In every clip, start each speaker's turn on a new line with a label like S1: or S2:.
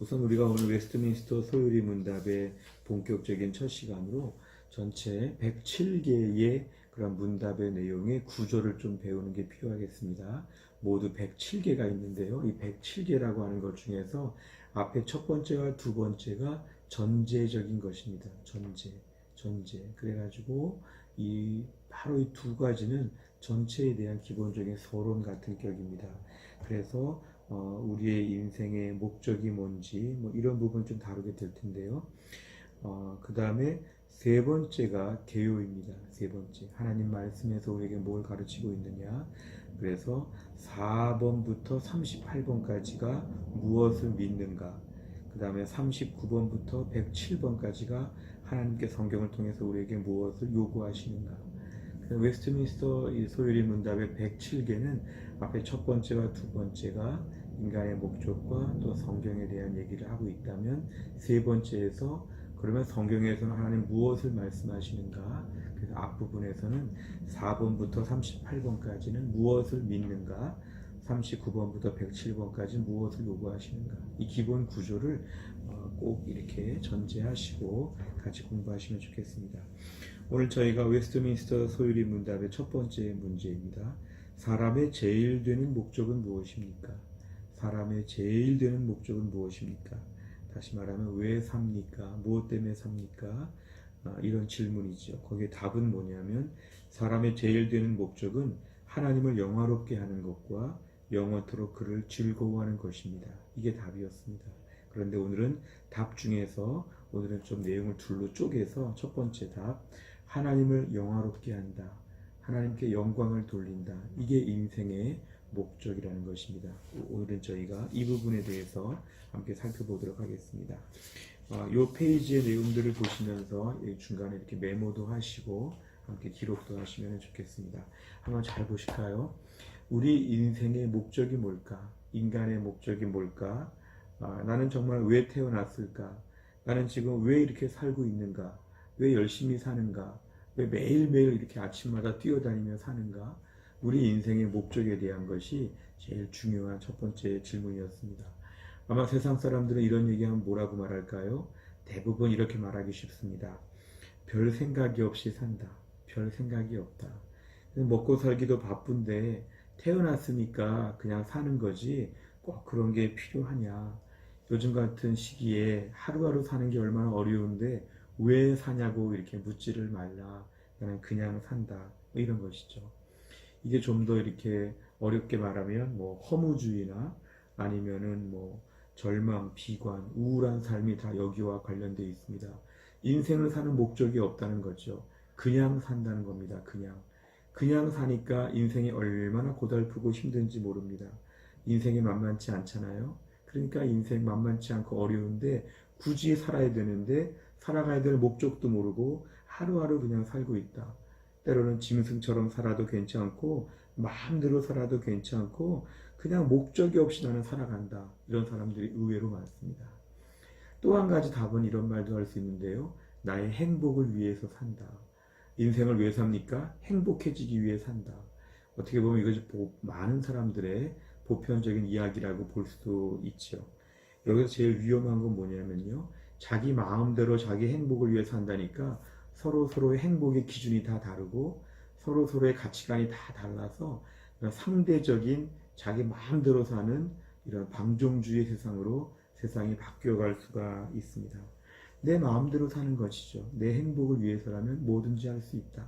S1: 우선 우리가 오늘 웨스트민스터 소요리 문답의 본격적인 첫 시간으로 전체 107개의 그런 문답의 내용의 구조를 좀 배우는 게 필요하겠습니다. 모두 107개가 있는데요. 이 107개라고 하는 것 중에서 앞에 첫 번째와 두 번째가 전제적인 것입니다. 전제. 그래가지고 바로 이 두 가지는 전체에 대한 기본적인 서론 같은 격입니다. 그래서 우리의 인생의 목적이 뭔지 뭐 이런 부분 좀 다루게 될 텐데요. 그 다음에 세 번째가 개요입니다. 세 번째, 하나님 말씀에서 우리에게 뭘 가르치고 있느냐. 그래서 4번부터 38번까지가 무엇을 믿는가. 그 다음에 39번부터 107번까지가 하나님께 성경을 통해서 우리에게 무엇을 요구하시는가. 웨스트민스터 소요리 문답의 107개는 앞에 첫 번째와 두 번째가 인간의 목적과 또 성경에 대한 얘기를 하고 있다면, 세 번째에서 그러면 성경에서는 하나님 무엇을 말씀하시는가. 그래서 앞부분에서는 4번부터 38번까지는 무엇을 믿는가, 39번부터 107번까지 무엇을 요구하시는가. 이 기본 구조를 꼭 이렇게 전제하시고 같이 공부하시면 좋겠습니다. 오늘 저희가 웨스트민스터 소요리 문답의 첫 번째 문제입니다. 사람의 제일 되는 목적은 무엇입니까? 사람의 제일 되는 목적은 무엇입니까? 다시 말하면 왜 삽니까? 무엇 때문에 삽니까? 이런 질문이죠. 거기에 답은 뭐냐면 사람의 제일 되는 목적은 하나님을 영화롭게 하는 것과 영원토록 그를 즐거워하는 것입니다. 이게 답이었습니다. 그런데 오늘은 답 중에서 오늘은 좀 내용을 둘로 쪼개서 첫 번째 답, 하나님을 영화롭게 한다. 하나님께 영광을 돌린다. 이게 인생의 목적이라는 것입니다. 오늘은 저희가 이 부분에 대해서 함께 살펴보도록 하겠습니다. 이 페이지의 내용들을 보시면서 중간에 이렇게 메모도 하시고 함께 기록도 하시면 좋겠습니다. 한번 잘 보실까요? 우리 인생의 목적이 뭘까? 인간의 목적이 뭘까? 나는 정말 왜 태어났을까? 나는 지금 왜 이렇게 살고 있는가? 왜 열심히 사는가? 왜 매일매일 이렇게 아침마다 뛰어다니며 사는가? 우리 인생의 목적에 대한 것이 제일 중요한 첫 번째 질문이었습니다. 아마 세상 사람들은 이런 얘기하면 뭐라고 말할까요? 대부분 이렇게 말하기 쉽습니다. 별 생각이 없이 산다. 별 생각이 없다. 먹고 살기도 바쁜데 태어났으니까 그냥 사는 거지 꼭 그런 게 필요하냐. 요즘 같은 시기에 하루하루 사는 게 얼마나 어려운데 왜 사냐고 이렇게 묻지를 말라. 나는 그냥 산다. 뭐 이런 것이죠. 이게 좀 더 이렇게 어렵게 말하면 뭐 허무주의나 아니면은 뭐 절망, 비관, 우울한 삶이 다 여기와 관련되어 있습니다. 인생을 사는 목적이 없다는 거죠. 그냥 산다는 겁니다. 그냥 사니까 인생이 얼마나 고달프고 힘든지 모릅니다. 인생이 만만치 않잖아요. 그러니까 인생 만만치 않고 어려운데 굳이 살아야 되는데 살아가야 될 목적도 모르고 하루하루 그냥 살고 있다. 때로는 짐승처럼 살아도 괜찮고 마음대로 살아도 괜찮고 그냥 목적이 없이 나는 살아간다. 이런 사람들이 의외로 많습니다. 또 한 가지 답은 이런 말도 할 수 있는데요. 나의 행복을 위해서 산다. 인생을 왜 삽니까? 행복해지기 위해 산다. 어떻게 보면 이것이 많은 사람들의 보편적인 이야기라고 볼 수도 있죠. 여기서 제일 위험한 건 뭐냐면요. 자기 마음대로 자기 행복을 위해 산다니까 서로의 행복의 기준이 다 다르고 서로의 가치관이 다 달라서 상대적인 자기 마음대로 사는 이런 방종주의 세상으로 세상이 바뀌어갈 수가 있습니다. 내 마음대로 사는 것이죠. 내 행복을 위해서라면 뭐든지 할 수 있다.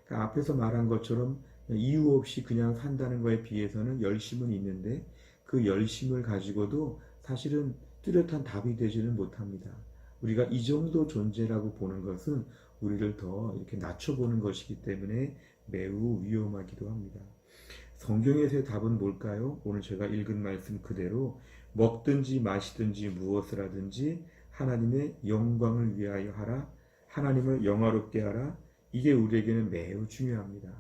S1: 그러니까 앞에서 말한 것처럼 이유 없이 그냥 산다는 것에 비해서는 열심은 있는데 그 열심을 가지고도 사실은 뚜렷한 답이 되지는 못합니다. 우리가 이 정도 존재라고 보는 것은 우리를 더 이렇게 낮춰보는 것이기 때문에 매우 위험하기도 합니다. 성경에서의 답은 뭘까요? 오늘 제가 읽은 말씀 그대로 먹든지 마시든지 무엇을 하든지 하나님의 영광을 위하여 하라. 하나님을 영화롭게 하라. 이게 우리에게는 매우 중요합니다.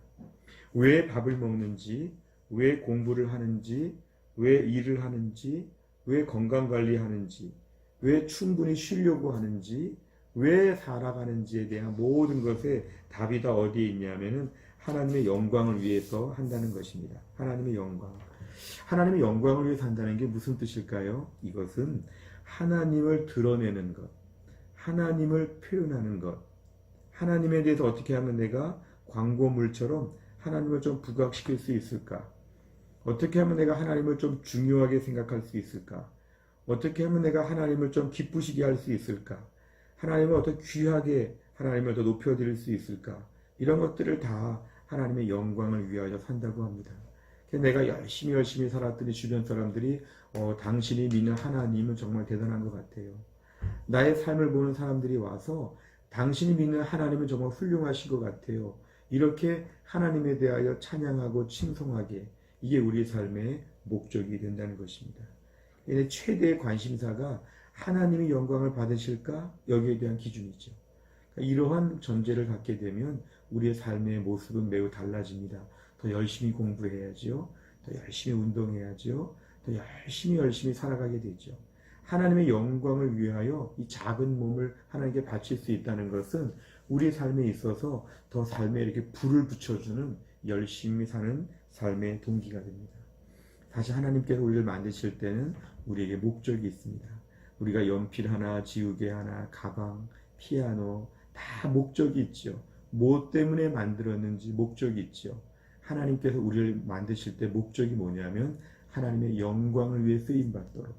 S1: 왜 밥을 먹는지, 왜 공부를 하는지, 왜 일을 하는지, 왜 건강관리하는지, 왜 충분히 쉬려고 하는지, 왜 살아가는지에 대한 모든 것에 답이 다 어디에 있냐면은 하나님의 영광을 위해서 한다는 것입니다. 하나님의 영광. 하나님의 영광을 위해서 한다는 게 무슨 뜻일까요? 이것은 하나님을 드러내는 것, 하나님을 표현하는 것, 하나님에 대해서 어떻게 하면 내가 광고물처럼 하나님을 좀 부각시킬 수 있을까? 어떻게 하면 내가 하나님을 좀 중요하게 생각할 수 있을까? 어떻게 하면 내가 하나님을 좀 기쁘시게 할 수 있을까? 하나님을 어떻게 귀하게 하나님을 더 높여드릴 수 있을까? 이런 것들을 다 하나님의 영광을 위하여 산다고 합니다. 내가 열심히 살았더니 주변 사람들이 당신이 믿는 하나님은 정말 대단한 것 같아요. 나의 삶을 보는 사람들이 와서 당신이 믿는 하나님은 정말 훌륭하신 것 같아요. 이렇게 하나님에 대하여 찬양하고 칭송하게, 이게 우리 삶의 목적이 된다는 것입니다. 최대의 관심사가 하나님이 영광을 받으실까? 여기에 대한 기준이죠. 이러한 전제를 갖게 되면 우리의 삶의 모습은 매우 달라집니다. 더 열심히 공부해야죠. 더 열심히 운동해야죠. 더 열심히 살아가게 되죠. 하나님의 영광을 위하여 이 작은 몸을 하나님께 바칠 수 있다는 것은 우리 삶에 있어서 더 삶에 이렇게 불을 붙여주는 열심히 사는 삶의 동기가 됩니다. 다시 하나님께서 우리를 만드실 때는 우리에게 목적이 있습니다. 우리가 연필 하나, 지우개 하나, 가방, 피아노 다 목적이 있죠. 무엇 때문에 만들었는지 목적이 있죠. 하나님께서 우리를 만드실 때 목적이 뭐냐면 하나님의 영광을 위해 쓰임받도록,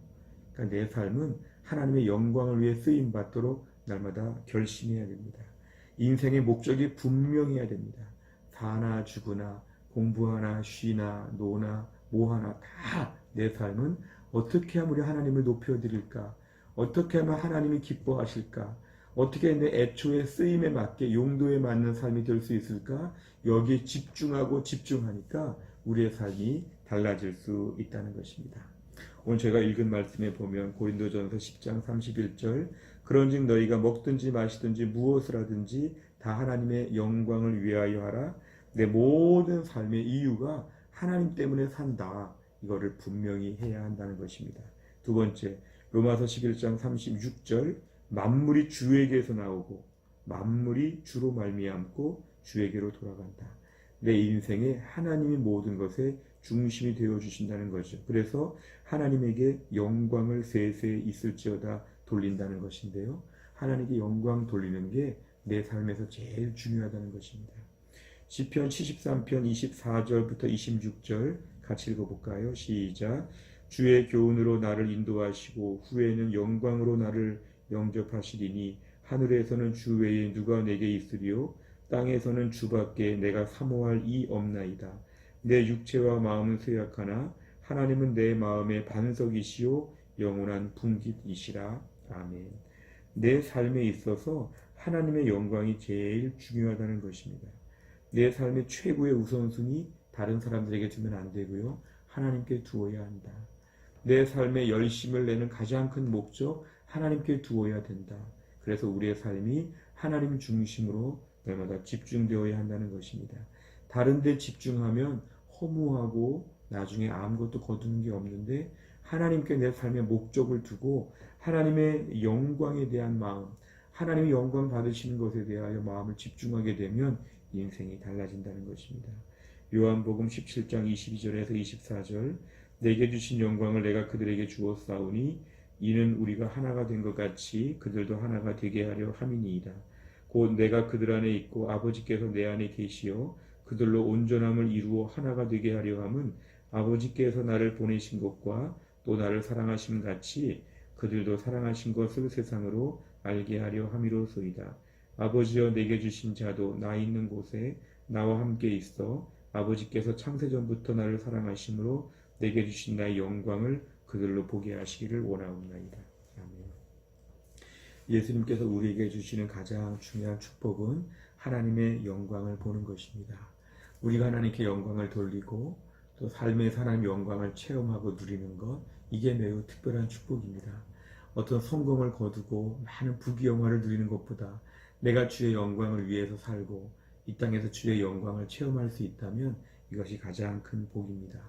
S1: 그러니까 내 삶은 하나님의 영광을 위해 쓰임받도록 날마다 결심해야 됩니다. 인생의 목적이 분명해야 됩니다. 사나 죽으나 공부하나 쉬나 노나 뭐하나 다 내 삶은 어떻게 하면 우리 하나님을 높여드릴까? 어떻게 하면 하나님이 기뻐하실까? 어떻게 내 애초의 쓰임에 맞게 용도에 맞는 삶이 될 수 있을까? 여기에 집중하니까 우리의 삶이 달라질 수 있다는 것입니다. 오늘 제가 읽은 말씀에 보면 고린도전서 10장 31절 그런즉 너희가 먹든지 마시든지 무엇을 하든지 다 하나님의 영광을 위하여 하라. 내 모든 삶의 이유가 하나님 때문에 산다. 이거를 분명히 해야 한다는 것입니다. 두 번째, 로마서 11장 36절 만물이 주에게서 나오고 만물이 주로 말미암고 주에게로 돌아간다. 내 인생에 하나님이 모든 것의 중심이 되어 주신다는 거죠. 그래서 하나님에게 영광을 세세 있을지어다 돌린다는 것인데요. 하나님께 영광 돌리는 게 내 삶에서 제일 중요하다는 것입니다. 시편 73편 24절부터 26절 같이 읽어볼까요? 시작. 주의 교훈으로 나를 인도하시고 후에는 영광으로 나를 영접하시리니 하늘에서는 주 외에 누가 내게 있으리요 땅에서는 주밖에 내가 사모할 이 없나이다. 내 육체와 마음은 쇠약하나 하나님은 내 마음의 반석이시요 영원한 분깃이시라. 아멘. 내 삶에 있어서 하나님의 영광이 제일 중요하다는 것입니다. 내 삶의 최고의 우선순위 다른 사람들에게 주면 안 되고요. 하나님께 두어야 한다. 내 삶에 열심을 내는 가장 큰 목적 하나님께 두어야 된다. 그래서 우리의 삶이 하나님 중심으로 날마다 집중되어야 한다는 것입니다. 다른 데 집중하면 허무하고 나중에 아무것도 거두는 게 없는데 하나님께 내 삶의 목적을 두고 하나님의 영광에 대한 마음, 하나님의 영광 받으시는 것에 대하여 마음을 집중하게 되면 인생이 달라진다는 것입니다. 요한복음 17장 22절에서 24절 내게 주신 영광을 내가 그들에게 주었사오니 이는 우리가 하나가 된 것 같이 그들도 하나가 되게 하려 함이니이다. 곧 내가 그들 안에 있고 아버지께서 내 안에 계시어 그들로 온전함을 이루어 하나가 되게 하려 함은 아버지께서 나를 보내신 것과 또 나를 사랑하심 같이 그들도 사랑하신 것을 세상으로 알게 하려 함이로소이다. 아버지여 내게 주신 자도 나 있는 곳에 나와 함께 있어 아버지께서 창세전부터 나를 사랑하심으로 내게 주신 나의 영광을 그들로 보게 하시기를 원하옵나이다. 아멘. 예수님께서 우리에게 주시는 가장 중요한 축복은 하나님의 영광을 보는 것입니다. 우리가 하나님께 영광을 돌리고 또 삶의 하나님의 영광을 체험하고 누리는 것, 이게 매우 특별한 축복입니다. 어떤 성공을 거두고 많은 부귀영화를 누리는 것보다 내가 주의 영광을 위해서 살고 이 땅에서 주의 영광을 체험할 수 있다면 이것이 가장 큰 복입니다.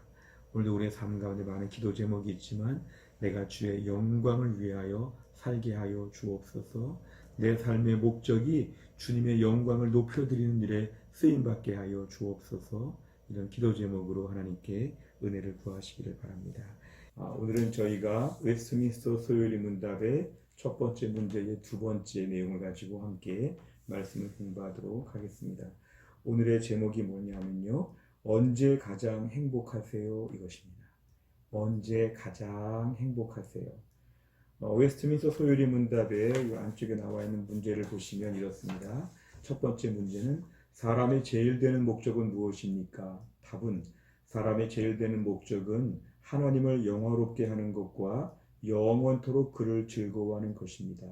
S1: 오늘도 우리의 삶 가운데 많은 기도 제목이 있지만 내가 주의 영광을 위하여 살게 하여 주옵소서. 내 삶의 목적이 주님의 영광을 높여드리는 일에 쓰임받게 하여 주옵소서. 이런 기도 제목으로 하나님께 은혜를 구하시기를 바랍니다. 오늘은 저희가 웨스트민스터 소요리 문답의 첫 번째 문제의 두 번째 내용을 가지고 함께 말씀을 공부하도록 하겠습니다. 오늘의 제목이 뭐냐면요. 언제 가장 행복하세요? 이것입니다. 언제 가장 행복하세요? 웨스트민스터 소요리 문답의 이 안쪽에 나와 있는 문제를 보시면 이렇습니다. 첫 번째 문제는 사람의 제일 되는 목적은 무엇입니까? 답은 사람의 제일 되는 목적은 하나님을 영화롭게 하는 것과 영원토록 그를 즐거워하는 것입니다.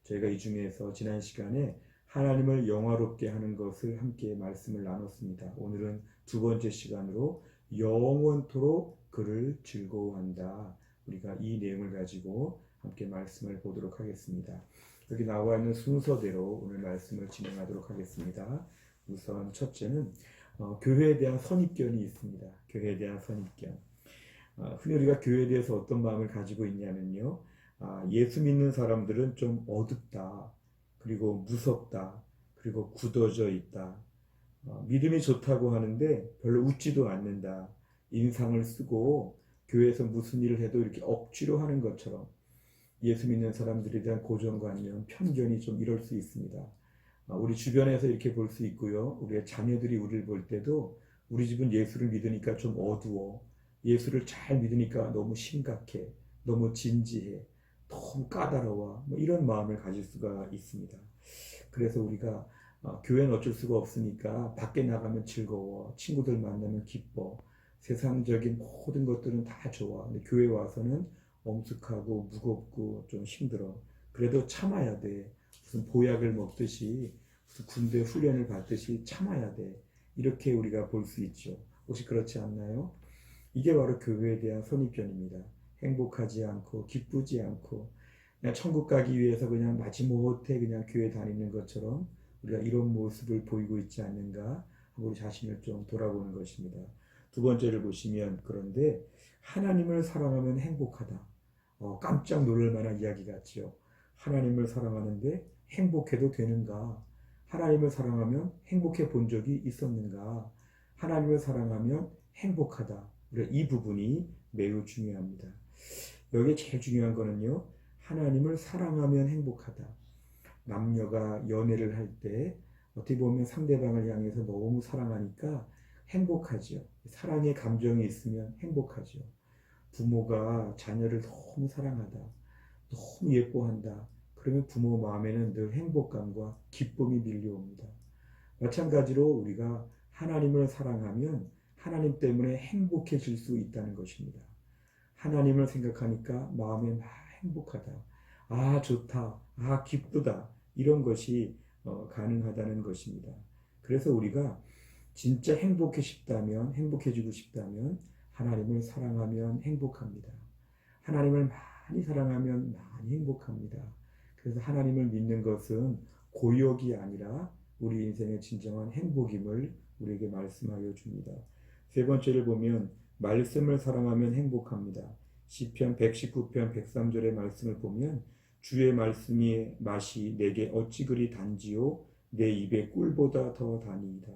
S1: 저희가 이 중에서 지난 시간에 하나님을 영화롭게 하는 것을 함께 말씀을 나눴습니다. 오늘은 두 번째 시간으로 영원토록 그를 즐거워한다. 우리가 이 내용을 가지고 함께 말씀을 보도록 하겠습니다. 여기 나와 있는 순서대로 오늘 말씀을 진행하도록 하겠습니다. 우선 첫째는 교회에 대한 선입견이 있습니다. 교회에 대한 선입견. 흔히 우리가 교회에 대해서 어떤 마음을 가지고 있냐면요. 예수 믿는 사람들은 좀 어둡다. 그리고 무섭다. 그리고 굳어져 있다. 믿음이 좋다고 하는데 별로 웃지도 않는다. 인상을 쓰고 교회에서 무슨 일을 해도 이렇게 억지로 하는 것처럼 예수 믿는 사람들에 대한 고정관념, 편견이 좀 이럴 수 있습니다. 우리 주변에서 이렇게 볼 수 있고요. 우리의 자녀들이 우리를 볼 때도 우리 집은 예수를 믿으니까 좀 어두워. 예수를 잘 믿으니까 너무 심각해. 너무 진지해. 너무 까다로워. 이런 마음을 가질 수가 있습니다. 그래서 우리가 교회는 어쩔 수가 없으니까 밖에 나가면 즐거워. 친구들 만나면 기뻐. 세상적인 모든 것들은 다 좋아. 근데 교회 와서는 엄숙하고 무겁고 좀 힘들어. 그래도 참아야 돼. 무슨 보약을 먹듯이 무슨 군대 훈련을 받듯이 참아야 돼. 이렇게 우리가 볼 수 있죠. 혹시 그렇지 않나요? 이게 바로 교회에 대한 선입견입니다. 행복하지 않고 기쁘지 않고 그냥 천국 가기 위해서 그냥 마지못해 그냥 교회 다니는 것처럼 우리가 이런 모습을 보이고 있지 않는가 하고 우리 자신을 좀 돌아보는 것입니다. 두 번째를 보시면 그런데 하나님을 사랑하면 행복하다. 깜짝 놀랄 만한 이야기 같지요. 하나님을 사랑하는데 행복해도 되는가? 하나님을 사랑하면 행복해 본 적이 있었는가? 하나님을 사랑하면 행복하다. 이 부분이 매우 중요합니다. 여기에 제일 중요한 거는요. 하나님을 사랑하면 행복하다. 남녀가 연애를 할 때 어떻게 보면 상대방을 향해서 너무 사랑하니까 행복하죠. 사랑의 감정이 있으면 행복하죠. 부모가 자녀를 너무 사랑하다. 너무 예뻐한다. 그러면 부모 마음에는 늘 행복감과 기쁨이 밀려옵니다. 마찬가지로 우리가 하나님을 사랑하면 하나님 때문에 행복해질 수 있다는 것입니다. 하나님을 생각하니까 마음에 막 행복하다. 좋다. 기쁘다. 이런 것이 가능하다는 것입니다. 그래서 우리가 진짜 행복해지고 싶다면 하나님을 사랑하면 행복합니다. 하나님을 많이 사랑하면 많이 행복합니다. 그래서 하나님을 믿는 것은 고역이 아니라 우리 인생의 진정한 행복임을 우리에게 말씀하여 줍니다. 세 번째를 보면 말씀을 사랑하면 행복합니다. 시편 119편 103절의 말씀을 보면 주의 말씀의 맛이 내게 어찌 그리 단지요 내 입에 꿀보다 더 다니이다.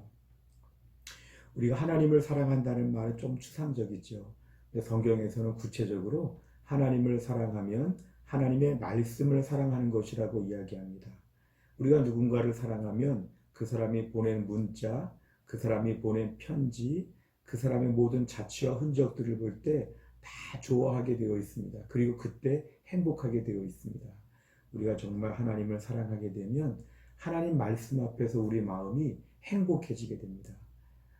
S1: 우리가 하나님을 사랑한다는 말은 좀 추상적이죠. 성경에서는 구체적으로 하나님을 사랑하면 하나님의 말씀을 사랑하는 것이라고 이야기합니다. 우리가 누군가를 사랑하면 그 사람이 보낸 문자, 그 사람이 보낸 편지, 그 사람의 모든 자취와 흔적들을 볼 때 다 좋아하게 되어 있습니다. 그리고 그때 행복하게 되어 있습니다. 우리가 정말 하나님을 사랑하게 되면 하나님 말씀 앞에서 우리 마음이 행복해지게 됩니다.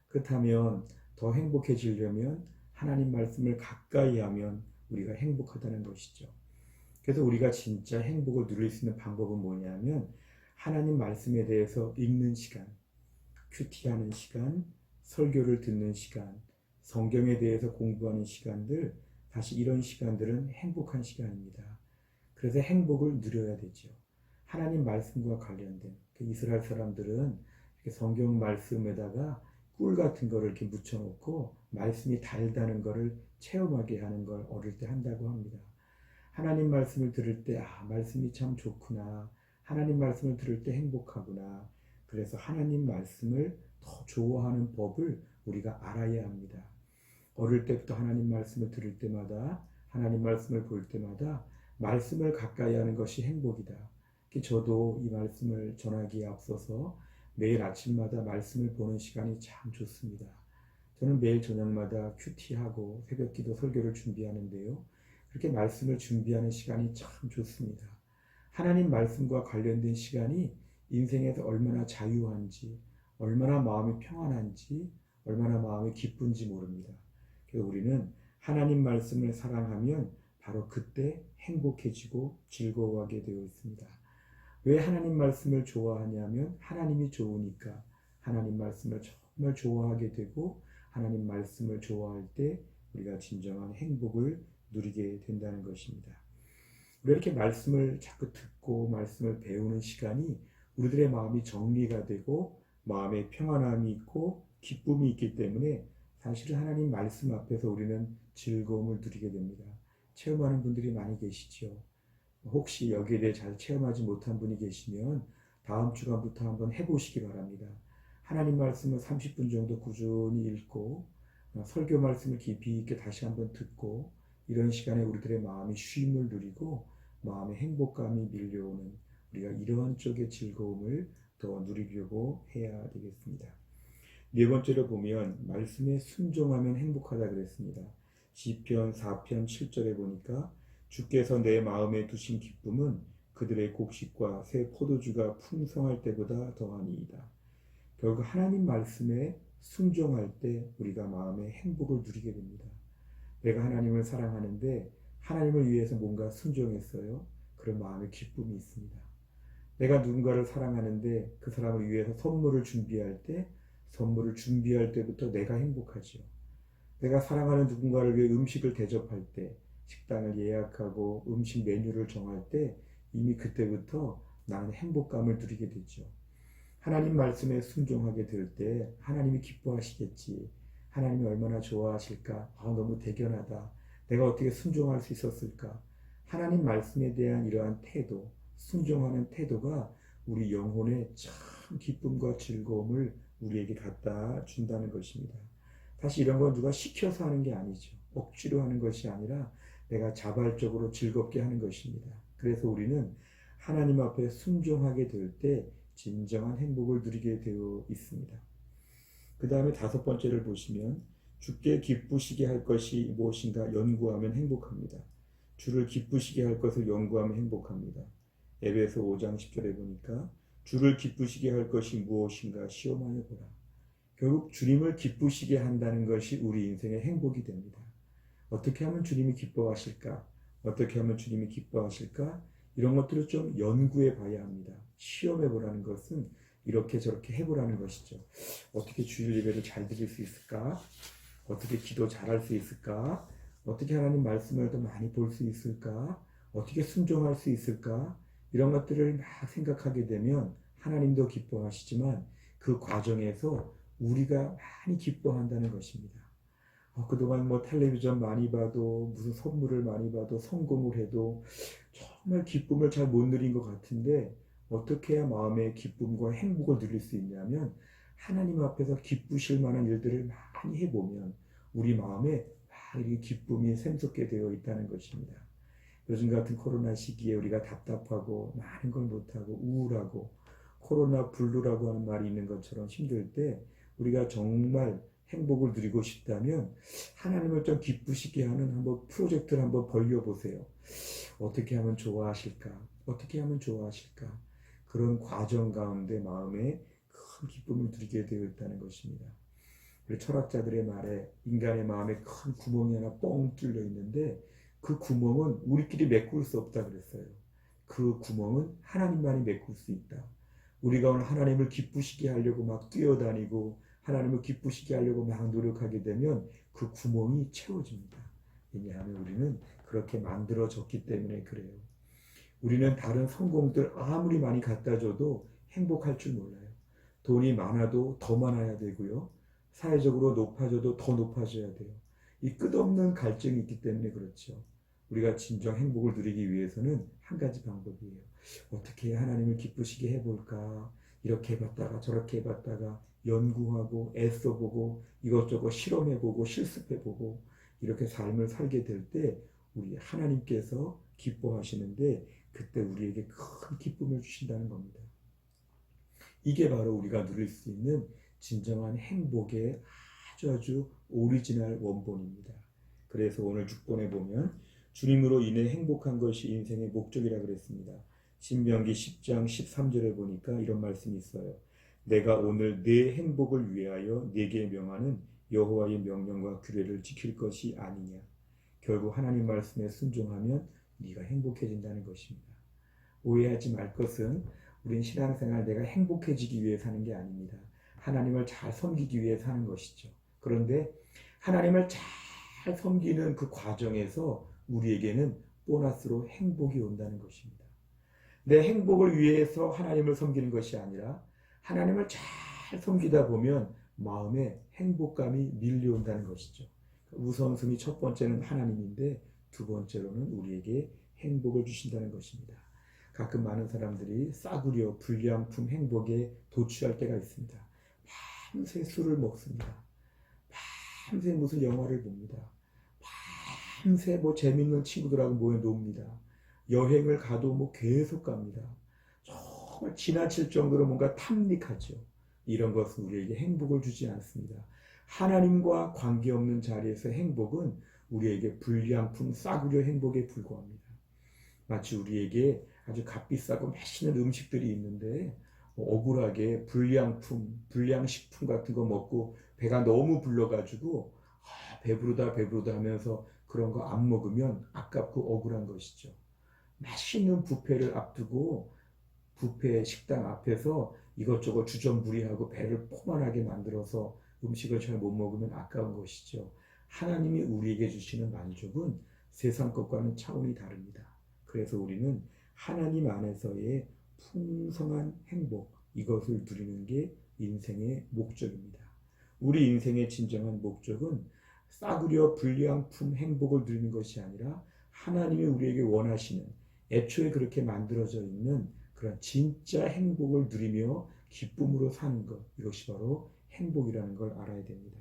S1: 그렇다면 더 행복해지려면 하나님 말씀을 가까이 하면 우리가 행복하다는 것이죠. 그래서 우리가 진짜 행복을 누릴 수 있는 방법은 뭐냐면 하나님 말씀에 대해서 읽는 시간, 큐티하는 시간, 설교를 듣는 시간, 성경에 대해서 공부하는 시간들, 사실 이런 시간들은 행복한 시간입니다. 그래서 행복을 누려야 되죠. 하나님 말씀과 관련된 이스라엘 사람들은 이렇게 성경 말씀에다가 꿀 같은 거를 이렇게 묻혀놓고 말씀이 달다는 거를 체험하게 하는 걸 어릴 때 한다고 합니다. 하나님 말씀을 들을 때 말씀이 참 좋구나. 하나님 말씀을 들을 때 행복하구나. 그래서 하나님 말씀을 더 좋아하는 법을 우리가 알아야 합니다. 어릴 때부터 하나님 말씀을 들을 때마다 하나님 말씀을 볼 때마다 말씀을 가까이 하는 것이 행복이다. 저도 이 말씀을 전하기에 앞서서 매일 아침마다 말씀을 보는 시간이 참 좋습니다. 저는 매일 저녁마다 큐티하고 새벽기도 설교를 준비하는데요. 그렇게 말씀을 준비하는 시간이 참 좋습니다. 하나님 말씀과 관련된 시간이 인생에서 얼마나 자유한지, 얼마나 마음이 평안한지, 얼마나 마음이 기쁜지 모릅니다. 그래서 우리는 하나님 말씀을 사랑하면 바로 그때 행복해지고 즐거워하게 되어 있습니다. 왜 하나님 말씀을 좋아하냐면 하나님이 좋으니까 하나님 말씀을 정말 좋아하게 되고 하나님 말씀을 좋아할 때 우리가 진정한 행복을 누리게 된다는 것입니다. 우리가 이렇게 말씀을 자꾸 듣고 말씀을 배우는 시간이 우리들의 마음이 정리가 되고 마음에 평안함이 있고 기쁨이 있기 때문에 사실 하나님 말씀 앞에서 우리는 즐거움을 누리게 됩니다. 체험하는 분들이 많이 계시죠. 혹시 여기에 대해 잘 체험하지 못한 분이 계시면 다음 주간부터 한번 해보시기 바랍니다. 하나님 말씀을 30분 정도 꾸준히 읽고 설교 말씀을 깊이 있게 다시 한번 듣고 이런 시간에 우리들의 마음이 쉼을 누리고 마음의 행복감이 밀려오는 우리가 이러한 쪽의 즐거움을 더 누리려고 해야 되겠습니다. 네 번째로 보면 말씀에 순종하면 행복하다 그랬습니다. 시편 4편 7절에 보니까 주께서 내 마음에 두신 기쁨은 그들의 곡식과 새 포도주가 풍성할 때보다 더하니이다. 결국 하나님 말씀에 순종할 때 우리가 마음의 행복을 누리게 됩니다. 내가 하나님을 사랑하는데 하나님을 위해서 뭔가 순종했어요. 그런 마음의 기쁨이 있습니다. 내가 누군가를 사랑하는데 그 사람을 위해서 선물을 준비할 때부터 내가 행복하죠. 내가 사랑하는 누군가를 위해 음식을 대접할 때, 식당을 예약하고 음식 메뉴를 정할 때 이미 그때부터 나는 행복감을 누리게 되죠. 하나님 말씀에 순종하게 될 때 하나님이 기뻐하시겠지. 하나님이 얼마나 좋아하실까? 너무 대견하다. 내가 어떻게 순종할 수 있었을까? 하나님 말씀에 대한 이러한 태도, 순종하는 태도가 우리 영혼에 참 기쁨과 즐거움을 우리에게 갖다 준다는 것입니다. 사실 이런 건 누가 시켜서 하는 게 아니죠. 억지로 하는 것이 아니라 내가 자발적으로 즐겁게 하는 것입니다. 그래서 우리는 하나님 앞에 순종하게 될 때 진정한 행복을 누리게 되어 있습니다. 그 다음에 다섯 번째를 보시면 주께 기쁘시게 할 것이 무엇인가 연구하면 행복합니다. 주를 기쁘시게 할 것을 연구하면 행복합니다. 에베소 5장 10절에 보니까 주를 기쁘시게 할 것이 무엇인가 시험하여 보라. 결국 주님을 기쁘시게 한다는 것이 우리 인생의 행복이 됩니다. 어떻게 하면 주님이 기뻐하실까? 어떻게 하면 주님이 기뻐하실까? 이런 것들을 좀 연구해 봐야 합니다. 시험해 보라는 것은 이렇게 저렇게 해보라는 것이죠. 어떻게 주일 예배를 잘 드릴 수 있을까? 어떻게 기도 잘할 수 있을까? 어떻게 하나님 말씀을 더 많이 볼 수 있을까? 어떻게 순종할 수 있을까? 이런 것들을 막 생각하게 되면 하나님도 기뻐하시지만 그 과정에서 우리가 많이 기뻐한다는 것입니다. 그동안 텔레비전 많이 봐도 무슨 선물을 많이 봐도 성공을 해도 정말 기쁨을 잘 못 누린 것 같은데 어떻게 해야 마음의 기쁨과 행복을 누릴 수 있냐면 하나님 앞에서 기쁘실 만한 일들을 많이 해보면 우리 마음에 이렇게 기쁨이 샘솟게 되어 있다는 것입니다. 요즘 같은 코로나 시기에 우리가 답답하고 많은 걸 못하고 우울하고 코로나 블루라고 하는 말이 있는 것처럼 힘들 때 우리가 정말 행복을 누리고 싶다면 하나님을 좀 기쁘시게 하는 한번 프로젝트를 한번 벌려보세요. 어떻게 하면 좋아하실까? 어떻게 하면 좋아하실까? 그런 과정 가운데 마음에 큰 기쁨을 누리게 되어 있다는 것입니다. 우리 철학자들의 말에 인간의 마음에 큰 구멍이 하나 뻥 뚫려 있는데 그 구멍은 우리끼리 메꿀 수 없다 그랬어요. 그 구멍은 하나님만이 메꿀 수 있다. 우리가 오늘 하나님을 기쁘시게 하려고 막 뛰어다니고 하나님을 기쁘시게 하려고 막 노력하게 되면 그 구멍이 채워집니다. 왜냐하면 우리는 그렇게 만들어졌기 때문에 그래요. 우리는 다른 성공들 아무리 많이 갖다 줘도 행복할 줄 몰라요. 돈이 많아도 더 많아야 되고요. 사회적으로 높아져도 더 높아져야 돼요. 이 끝없는 갈증이 있기 때문에 그렇죠. 우리가 진정 행복을 누리기 위해서는 한 가지 방법이에요. 어떻게 하나님을 기쁘시게 해볼까? 이렇게 해봤다가 저렇게 해봤다가 연구하고 애써보고 이것저것 실험해보고 실습해보고 이렇게 삶을 살게 될 때 우리 하나님께서 기뻐하시는데 그때 우리에게 큰 기쁨을 주신다는 겁니다. 이게 바로 우리가 누릴 수 있는 진정한 행복의 아주 오리지널 원본입니다. 그래서 오늘 6번에 보면 주님으로 인해 행복한 것이 인생의 목적이라 그랬습니다. 신명기 10장 13절에 보니까 이런 말씀이 있어요. 내가 오늘 내 행복을 위하여 네게 명하는 여호와의 명령과 규례를 지킬 것이 아니냐. 결국 하나님 말씀에 순종하면 네가 행복해진다는 것입니다. 오해하지 말 것은 우린 신앙생활 내가 행복해지기 위해 사는 게 아닙니다. 하나님을 잘 섬기기 위해 사는 것이죠. 그런데 하나님을 잘 섬기는 그 과정에서 우리에게는 보너스로 행복이 온다는 것입니다. 내 행복을 위해서 하나님을 섬기는 것이 아니라 하나님을 잘 섬기다 보면 마음에 행복감이 밀려온다는 것이죠. 우선순위 첫 번째는 하나님인데 두 번째로는 우리에게 행복을 주신다는 것입니다. 가끔 많은 사람들이 싸구려 불량품 행복에 도취할 때가 있습니다. 밤새 술을 먹습니다. 밤새 무슨 영화를 봅니다. 밤새 뭐 재밌는 친구들하고 모여 놉니다. 여행을 가도 뭐 계속 갑니다. 정말 지나칠 정도로 뭔가 탐닉하죠. 이런 것은 우리에게 행복을 주지 않습니다. 하나님과 관계없는 자리에서 행복은 우리에게 불량품 싸구려 행복에 불과합니다. 마치 우리에게 아주 값비싸고 맛있는 음식들이 있는데 억울하게 불량품, 불량식품 같은 거 먹고 배가 너무 불러가지고 배부르다 하면서 그런 거 안 먹으면 아깝고 억울한 것이죠. 맛있는 뷔페를 앞두고 뷔페 식당 앞에서 이것저것 주전부리하고 배를 포만하게 만들어서 음식을 잘 못 먹으면 아까운 것이죠. 하나님이 우리에게 주시는 만족은 세상 것과는 차원이 다릅니다. 그래서 우리는 하나님 안에서의 풍성한 행복, 이것을 누리는 게 인생의 목적입니다. 우리 인생의 진정한 목적은 싸구려 불량품 행복을 누리는 것이 아니라 하나님이 우리에게 원하시는, 애초에 그렇게 만들어져 있는 그런 진짜 행복을 누리며 기쁨으로 사는 것, 이것이 바로 행복이라는 걸 알아야 됩니다.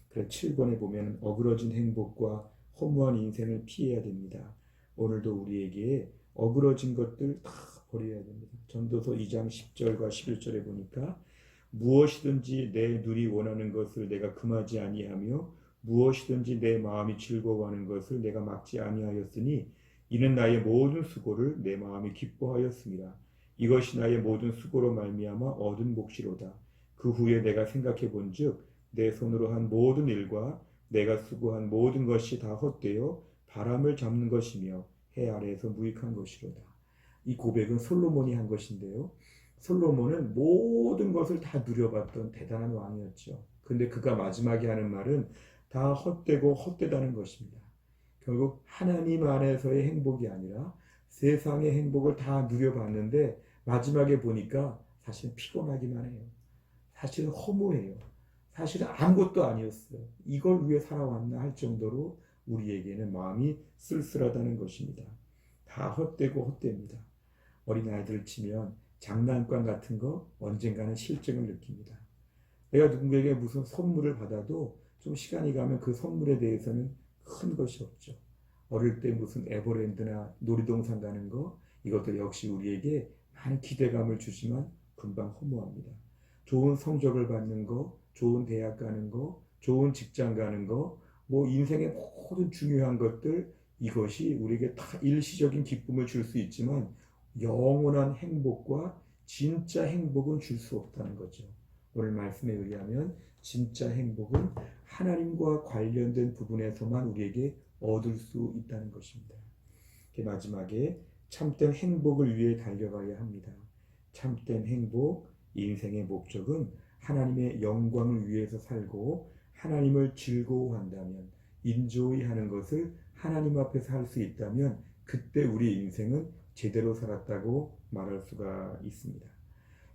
S1: 그래서 7번에 보면 어그러진 행복과 허무한 인생을 피해야 됩니다. 오늘도 우리에게 어그러진 것들 다 버려야 됩니다. 전도서 2장 10절과 11절에 보니까 무엇이든지 내 눈이 원하는 것을 내가 금하지 아니하며 무엇이든지 내 마음이 즐거워하는 것을 내가 막지 아니하였으니 이는 나의 모든 수고를 내 마음이 기뻐하였습니다. 이것이 나의 모든 수고로 말미암아 얻은 몫이로다. 그 후에 내가 생각해 본즉 내 손으로 한 모든 일과 내가 수고한 모든 것이 다 헛되어 바람을 잡는 것이며 해 아래에서 무익한 것이로다. 이 고백은 솔로몬이 한 것인데요. 솔로몬은 모든 것을 다 누려봤던 대단한 왕이었죠. 근데 그가 마지막에 하는 말은 다 헛되고 헛되다는 것입니다. 결국 하나님 안에서의 행복이 아니라 세상의 행복을 다 누려봤는데 마지막에 보니까 사실 피곤하기만 해요. 사실은 허무해요. 사실은 아무것도 아니었어요. 이걸 위해 살아왔나 할 정도로 우리에게는 마음이 쓸쓸하다는 것입니다. 다 헛되고 헛됩니다. 어린아이들을 치면 장난감 같은 거 언젠가는 실증을 느낍니다. 내가 누군가에게 무슨 선물을 받아도 좀 시간이 가면 그 선물에 대해서는 큰 것이 없죠. 어릴 때 무슨 에버랜드나 놀이동산 가는 거, 이것도 역시 우리에게 많은 기대감을 주지만 금방 허무합니다. 좋은 성적을 받는 거, 좋은 대학 가는 거, 좋은 직장 가는 거, 뭐 인생의 모든 중요한 것들, 이것이 우리에게 다 일시적인 기쁨을 줄 수 있지만 영원한 행복과 진짜 행복은 줄 수 없다는 거죠. 오늘 말씀에 의하면 진짜 행복은 하나님과 관련된 부분에서만 우리에게 얻을 수 있다는 것입니다. 마지막에 참된 행복을 위해 달려가야 합니다. 참된 행복, 인생의 목적은 하나님의 영광을 위해서 살고 하나님을 즐거워한다면, 인조이 하는 것을 하나님 앞에서 할 수 있다면 그때 우리 인생은 제대로 살았다고 말할 수가 있습니다.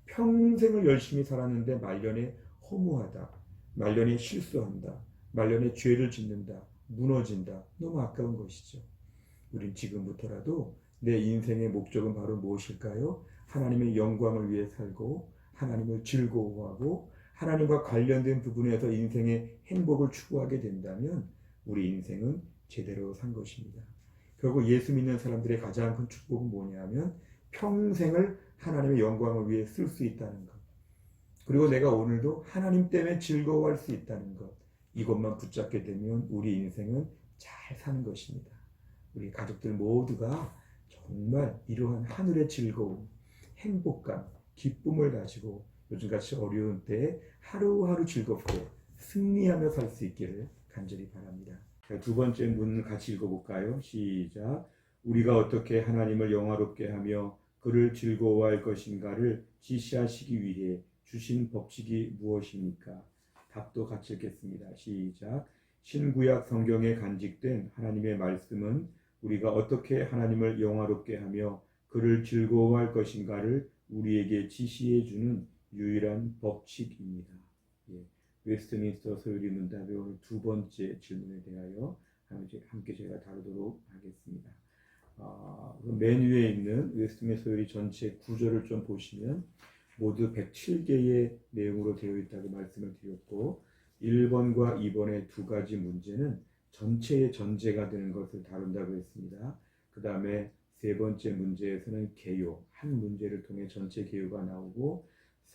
S1: 평생을 열심히 살았는데 말년에 허무하다, 말년에 실수한다, 말년에 죄를 짓는다, 무너진다, 너무 아까운 것이죠. 우린 지금부터라도 내 인생의 목적은 바로 무엇일까요? 하나님의 영광을 위해 살고 하나님을 즐거워하고 하나님과 관련된 부분에서 인생의 행복을 추구하게 된다면 우리 인생은 제대로 산 것입니다. 결국 예수 믿는 사람들의 가장 큰 축복은 뭐냐면 평생을 하나님의 영광을 위해 쓸 수 있다는 것. 그리고 내가 오늘도 하나님 때문에 즐거워할 수 있다는 것. 이것만 붙잡게 되면 우리 인생은 잘 사는 것입니다. 우리 가족들 모두가 정말 이러한 하늘의 즐거움, 행복감, 기쁨을 가지고 요즘같이 어려운 때에 하루하루 즐겁게 승리하며 살 수 있기를 간절히 바랍니다. 자, 두 번째 문 같이 읽어볼까요? 시작. 우리가 어떻게 하나님을 영화롭게 하며 그를 즐거워할 것인가를 지시하시기 위해 주신 법칙이 무엇입니까? 답도 같이 읽겠습니다. 시작. 신구약 성경에 간직된 하나님의 말씀은 우리가 어떻게 하나님을 영화롭게 하며 그를 즐거워할 것인가를 우리에게 지시해 주는 유일한 법칙입니다. 예. 웨스트민스터 소요리 문답의 오늘 두 번째 질문에 대하여 함께 제가 다루도록 하겠습니다. 맨 위에 있는 웨스트민스터 소요리 전체 구조를 좀 보시면 모두 107개의 내용으로 되어 있다고 말씀을 드렸고 1번과 2번의 두 가지 문제는 전체의 전제가 되는 것을 다룬다고 했습니다. 그 다음에 세 번째 문제에서는 개요, 한 문제를 통해 전체 개요가 나오고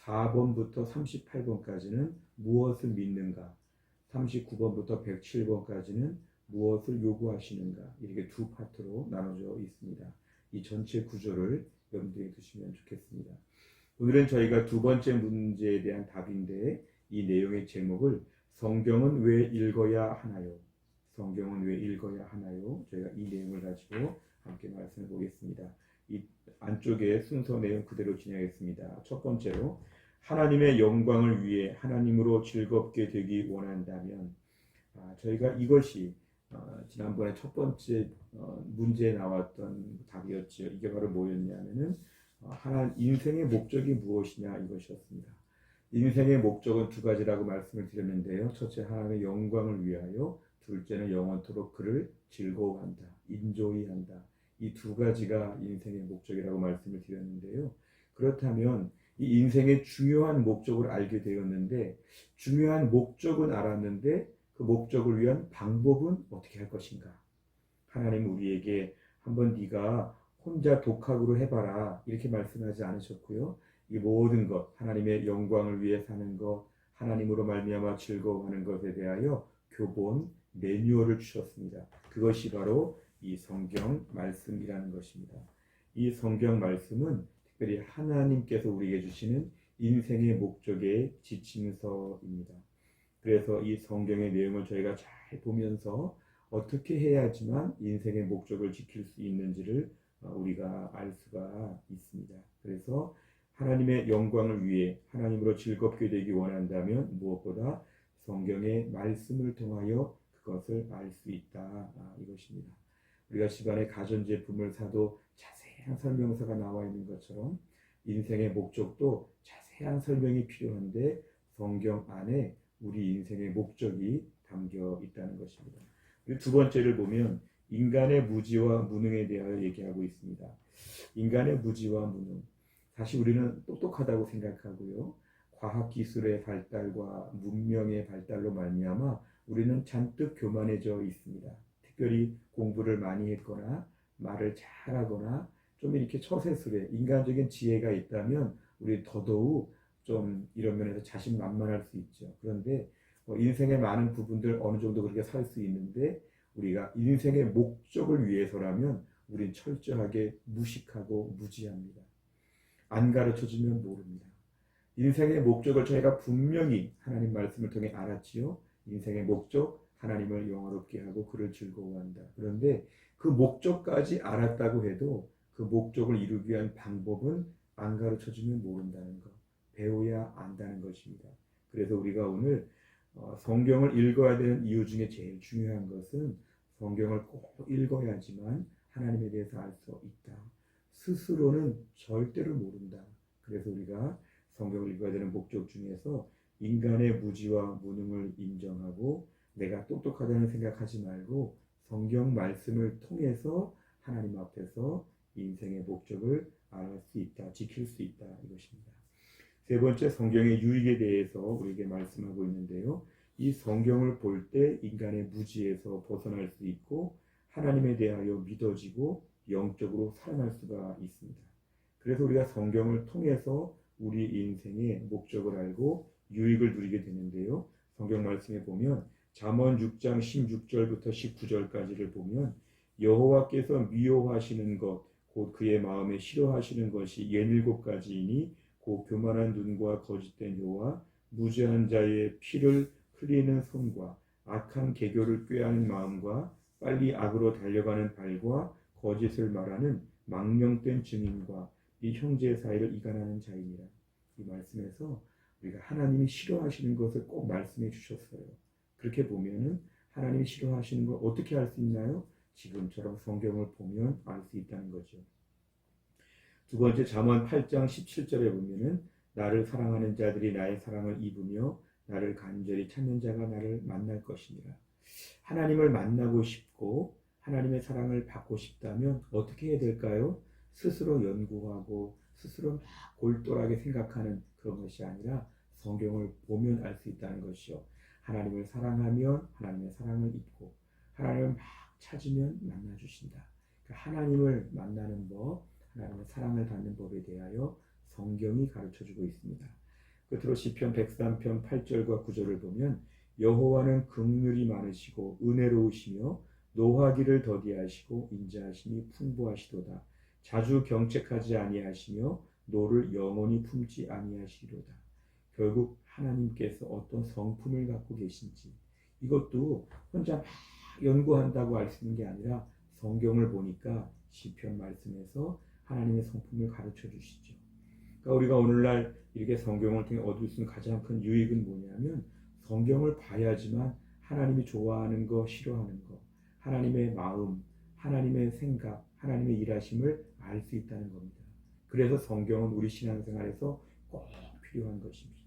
S1: 4번부터 38번까지는 무엇을 믿는가, 39번부터 107번까지는 무엇을 요구하시는가, 이렇게 두 파트로 나눠져 있습니다. 이 전체 구조를 염두에 두시면 좋겠습니다. 오늘은 저희가 두 번째 문제에 대한 답인데 이 내용의 제목을 성경은 왜 읽어야 하나요? 성경은 왜 읽어야 하나요? 저희가 이 내용을 가지고 함께 말씀해 보겠습니다. 이 안쪽에 순서 내용 그대로 진행하겠습니다. 첫 번째로 하나님의 영광을 위해 하나님으로 즐겁게 되기 원한다면 저희가 이것이 지난번에 첫 번째 문제에 나왔던 답이었죠. 이게 바로 뭐였냐면은 인생의 목적이 무엇이냐 이것이었습니다. 인생의 목적은 두 가지라고 말씀을 드렸는데요. 첫째 하나님의 영광을 위하여, 둘째는 영원토록 그를 즐거워한다, 인조이한다. 이 두 가지가 인생의 목적이라고 말씀을 드렸는데요. 그렇다면 이 인생의 중요한 목적을 알게 되었는데 중요한 목적은 알았는데 그 목적을 위한 방법은 어떻게 할 것인가? 하나님은 우리에게 한번 네가 혼자 독학으로 해봐라 이렇게 말씀하지 않으셨고요. 이 모든 것, 하나님의 영광을 위해 사는 것, 하나님으로 말미암아 즐거워하는 것에 대하여 교본, 매뉴얼을 주셨습니다. 그것이 바로 이 성경 말씀이라는 것입니다. 이 성경 말씀은 특별히 하나님께서 우리에게 주시는 인생의 목적의 지침서입니다. 그래서 이 성경의 내용을 저희가 잘 보면서 어떻게 해야지만 인생의 목적을 지킬 수 있는지를 우리가 알 수가 있습니다. 그래서 하나님의 영광을 위해 하나님으로 즐겁게 되기 원한다면 무엇보다 성경의 말씀을 통하여 그것을 알 수 있다. 이것입니다. 우리가 집안에 가전제품을 사도 자세한 설명서가 나와 있는 것처럼 인생의 목적도 자세한 설명이 필요한데 성경 안에 우리 인생의 목적이 담겨 있다는 것입니다. 그리고 두 번째를 보면 인간의 무지와 무능에 대하여 얘기하고 있습니다. 인간의 무지와 무능. 사실 우리는 똑똑하다고 생각하고요. 과학기술의 발달과 문명의 발달로 말미암아 우리는 잔뜩 교만해져 있습니다. 특별히 공부를 많이 했거나 말을 잘하거나 좀 이렇게 처세술에 인간적인 지혜가 있다면 우리 더더욱 좀 이런 면에서 자신만만할 수 있죠. 그런데 인생의 많은 부분들 어느 정도 그렇게 살 수 있는데 우리가 인생의 목적을 위해서라면 우린 철저하게 무식하고 무지합니다. 안 가르쳐주면 모릅니다. 인생의 목적을 저희가 분명히 하나님 말씀을 통해 알았지요. 인생의 목적, 하나님을 영화롭게 하고 그를 즐거워한다. 그런데 그 목적까지 알았다고 해도 그 목적을 이루기 위한 방법은 안 가르쳐주면 모른다는 것. 배워야 안다는 것입니다. 그래서 우리가 오늘 성경을 읽어야 되는 이유 중에 제일 중요한 것은 성경을 꼭 읽어야지만 하나님에 대해서 알 수 있다. 스스로는 절대로 모른다. 그래서 우리가 성경을 읽어야 되는 목적 중에서 인간의 무지와 무능을 인정하고 내가 똑똑하다는 생각하지 말고 성경 말씀을 통해서 하나님 앞에서 인생의 목적을 알 수 있다, 지킬 수 있다 이것입니다. 세 번째, 성경의 유익에 대해서 우리에게 말씀하고 있는데요. 이 성경을 볼 때 인간의 무지에서 벗어날 수 있고 하나님에 대하여 믿어지고 영적으로 살아날 수가 있습니다. 그래서 우리가 성경을 통해서 우리 인생의 목적을 알고 유익을 누리게 되는데요. 성경 말씀에 보면 잠언 6장 16절부터 19절까지를 보면 여호와께서 미워하시는 것 곧 그의 마음에 싫어하시는 것이 17가지이니 곧 교만한 눈과 거짓된 혀와 무죄한 자의 피를 흘리는 손과 악한 계교를 꾀하는 마음과 빨리 악으로 달려가는 발과 거짓을 말하는 망령된 증인과 이 형제 사이를 이간하는 자이니라. 이 말씀에서 우리가 하나님이 싫어하시는 것을 꼭 말씀해 주셨어요. 그렇게 보면은 하나님이 싫어하시는 걸 어떻게 알 수 있나요? 지금처럼 성경을 보면 알 수 있다는 거죠. 두 번째 잠언 8장 17절에 보면은 나를 사랑하는 자들이 나의 사랑을 입으며 나를 간절히 찾는 자가 나를 만날 것이니라. 하나님을 만나고 싶고 하나님의 사랑을 받고 싶다면 어떻게 해야 될까요? 스스로 연구하고 스스로 막 골똘하게 생각하는 그런 것이 아니라 성경을 보면 알 수 있다는 것이요. 하나님을 사랑하면 하나님의 사랑을 입고 하나님을 막 찾으면 만나주신다. 그러니까 하나님을 만나는 법, 하나님의 사랑을 받는 법에 대하여 성경이 가르쳐주고 있습니다. 끝으로 시편 103편 8절과 9절을 보면 여호와는 긍휼이 많으시고 은혜로우시며 노하기를 더디하시고 인자하심이 풍부하시도다. 자주 경책하지 아니하시며 노를 영원히 품지 아니하시리로다. 결국 하나님께서 어떤 성품을 갖고 계신지 이것도 혼자 막 연구한다고 알 수 있는 게 아니라 성경을 보니까 시편 말씀에서 하나님의 성품을 가르쳐 주시죠. 그러니까 우리가 오늘날 이렇게 성경을 통해 얻을 수 있는 가장 큰 유익은 뭐냐면 성경을 봐야지만 하나님이 좋아하는 거, 싫어하는 거, 하나님의 마음, 하나님의 생각, 하나님의 일하심을 알 수 있다는 겁니다. 그래서 성경은 우리 신앙생활에서 꼭 필요한 것입니다.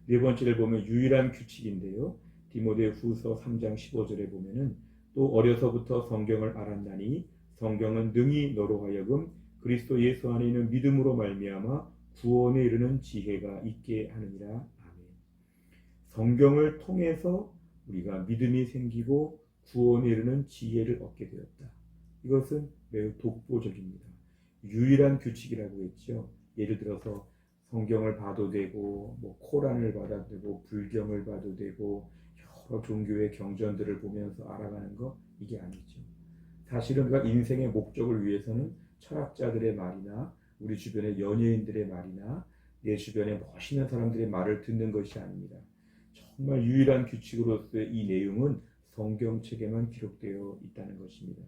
S1: 네 번째를 보면 유일한 규칙인데요. 디모데후서 3장 15절에 보면은 또 어려서부터 성경을 알았나니 성경은 능히 너로 하여금 그리스도 예수 안에 있는 믿음으로 말미암아 구원에 이르는 지혜가 있게 하느니라. 아멘. 성경을 통해서 우리가 믿음이 생기고 구원에 이르는 지혜를 얻게 되었다. 이것은 매우 독보적입니다. 유일한 규칙이라고 했죠. 예를 들어서 성경을 봐도 되고 뭐 코란을 봐도 되고 불경을 봐도 되고 여러 종교의 경전들을 보면서 알아가는 거 이게 아니죠. 사실은 우리가 인생의 목적을 위해서는 철학자들의 말이나 우리 주변의 연예인들의 말이나 내 주변의 멋있는 사람들의 말을 듣는 것이 아닙니다. 정말 유일한 규칙으로서의 이 내용은 성경책에만 기록되어 있다는 것입니다.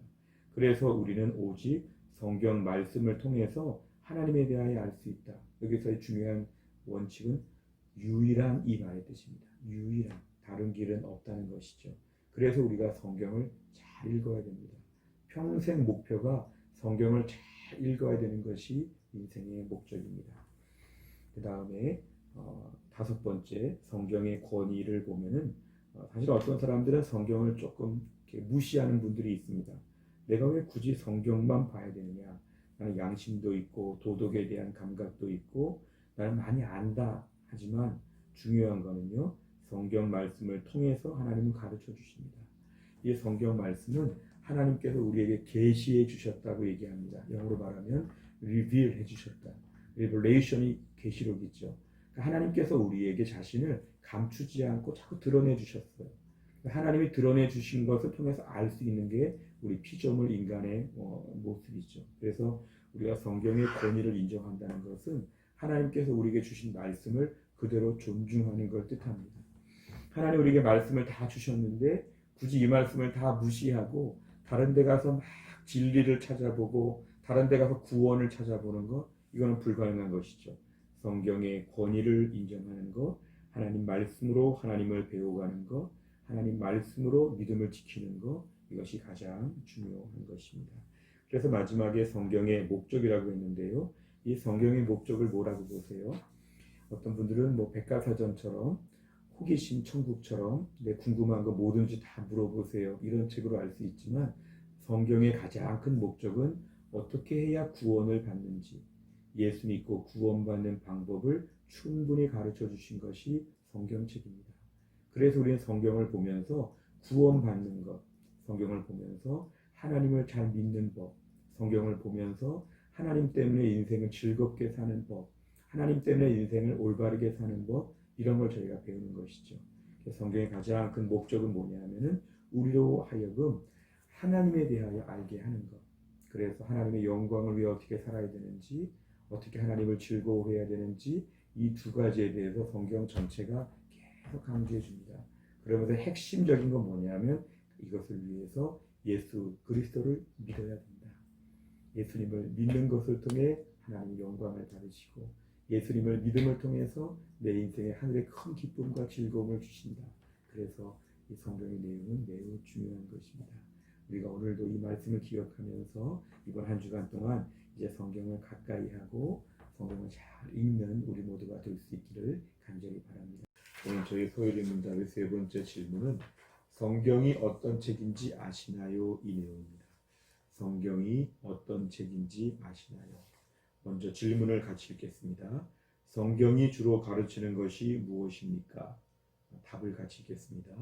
S1: 그래서 우리는 오직 성경 말씀을 통해서 하나님에 대하여 알 수 있다. 여기서의 중요한 원칙은 유일한 이 말의 뜻입니다. 유일한, 다른 길은 없다는 것이죠. 그래서 우리가 성경을 잘 읽어야 됩니다. 평생 목표가 성경을 잘 읽어야 되는 것이 인생의 목적입니다. 그 다음에 다섯 번째 성경의 권위를 보면은 사실 어떤 사람들은 성경을 조금 이렇게 무시하는 분들이 있습니다. 내가 왜 굳이 성경만 봐야 되느냐? 나는 양심도 있고 도덕에 대한 감각도 있고 나는 많이 안다. 하지만 중요한 거는요. 성경 말씀을 통해서 하나님은 가르쳐 주십니다. 이 성경 말씀은 하나님께서 우리에게 계시해 주셨다고 얘기합니다. 영어로 말하면 reveal 해 주셨다. revelation이 계시록이죠. 하나님께서 우리에게 자신을 감추지 않고 자꾸 드러내 주셨어요. 하나님이 드러내 주신 것을 통해서 알 수 있는 게 우리 피조물 인간의 모습이죠. 그래서 우리가 성경의 권위를 인정한다는 것은 하나님께서 우리에게 주신 말씀을 그대로 존중하는 걸 뜻합니다. 하나님 우리에게 말씀을 다 주셨는데 굳이 이 말씀을 다 무시하고 다른 데 가서 막 진리를 찾아보고 다른 데 가서 구원을 찾아보는 것 이거는 불가능한 것이죠. 성경의 권위를 인정하는 것, 하나님 말씀으로 하나님을 배워가는 것, 하나님 말씀으로 믿음을 지키는 것 이것이 가장 중요한 것입니다. 그래서 마지막에 성경의 목적이라고 했는데요. 이 성경의 목적을 뭐라고 보세요? 어떤 분들은 뭐 백과사전처럼 호기심 천국처럼 내 궁금한 거 뭐든지 다 물어보세요. 이런 책으로 알 수 있지만 성경의 가장 큰 목적은 어떻게 해야 구원을 받는지 예수 믿고 구원받는 방법을 충분히 가르쳐 주신 것이 성경책입니다. 그래서 우리는 성경을 보면서 구원받는 것, 성경을 보면서 하나님을 잘 믿는 법, 성경을 보면서 하나님 때문에 인생을 즐겁게 사는 법, 하나님 때문에 인생을 올바르게 사는 법, 이런 걸 저희가 배우는 것이죠. 성경의 가장 큰 목적은 뭐냐면은 우리로 하여금 하나님에 대하여 알게 하는 것. 그래서 하나님의 영광을 위해 어떻게 살아야 되는지, 어떻게 하나님을 즐거워해야 되는지, 이 두 가지에 대해서 성경 전체가 계속 강조해 줍니다. 그러면서 핵심적인 건 뭐냐면 이것을 위해서 예수 그리스도를 믿어야 된다. 예수님을 믿는 것을 통해 하나님의 영광을 받으시고 예수님을 믿음을 통해서 내 인생에 하늘의 큰 기쁨과 즐거움을 주신다. 그래서 이 성경의 내용은 매우 중요한 것입니다. 우리가 오늘도 이 말씀을 기억하면서 이번 한 주간 동안 이제 성경을 가까이 하고 성경을 잘 읽는 우리 모두가 될 수 있기를 간절히 바랍니다. 오늘 저희 소요리 문답의 세 번째 질문은 성경이 어떤 책인지 아시나요? 이 내용입니다. 성경이 어떤 책인지 아시나요? 먼저 질문을 같이 읽겠습니다. 성경이 주로 가르치는 것이 무엇입니까? 답을 같이 읽겠습니다.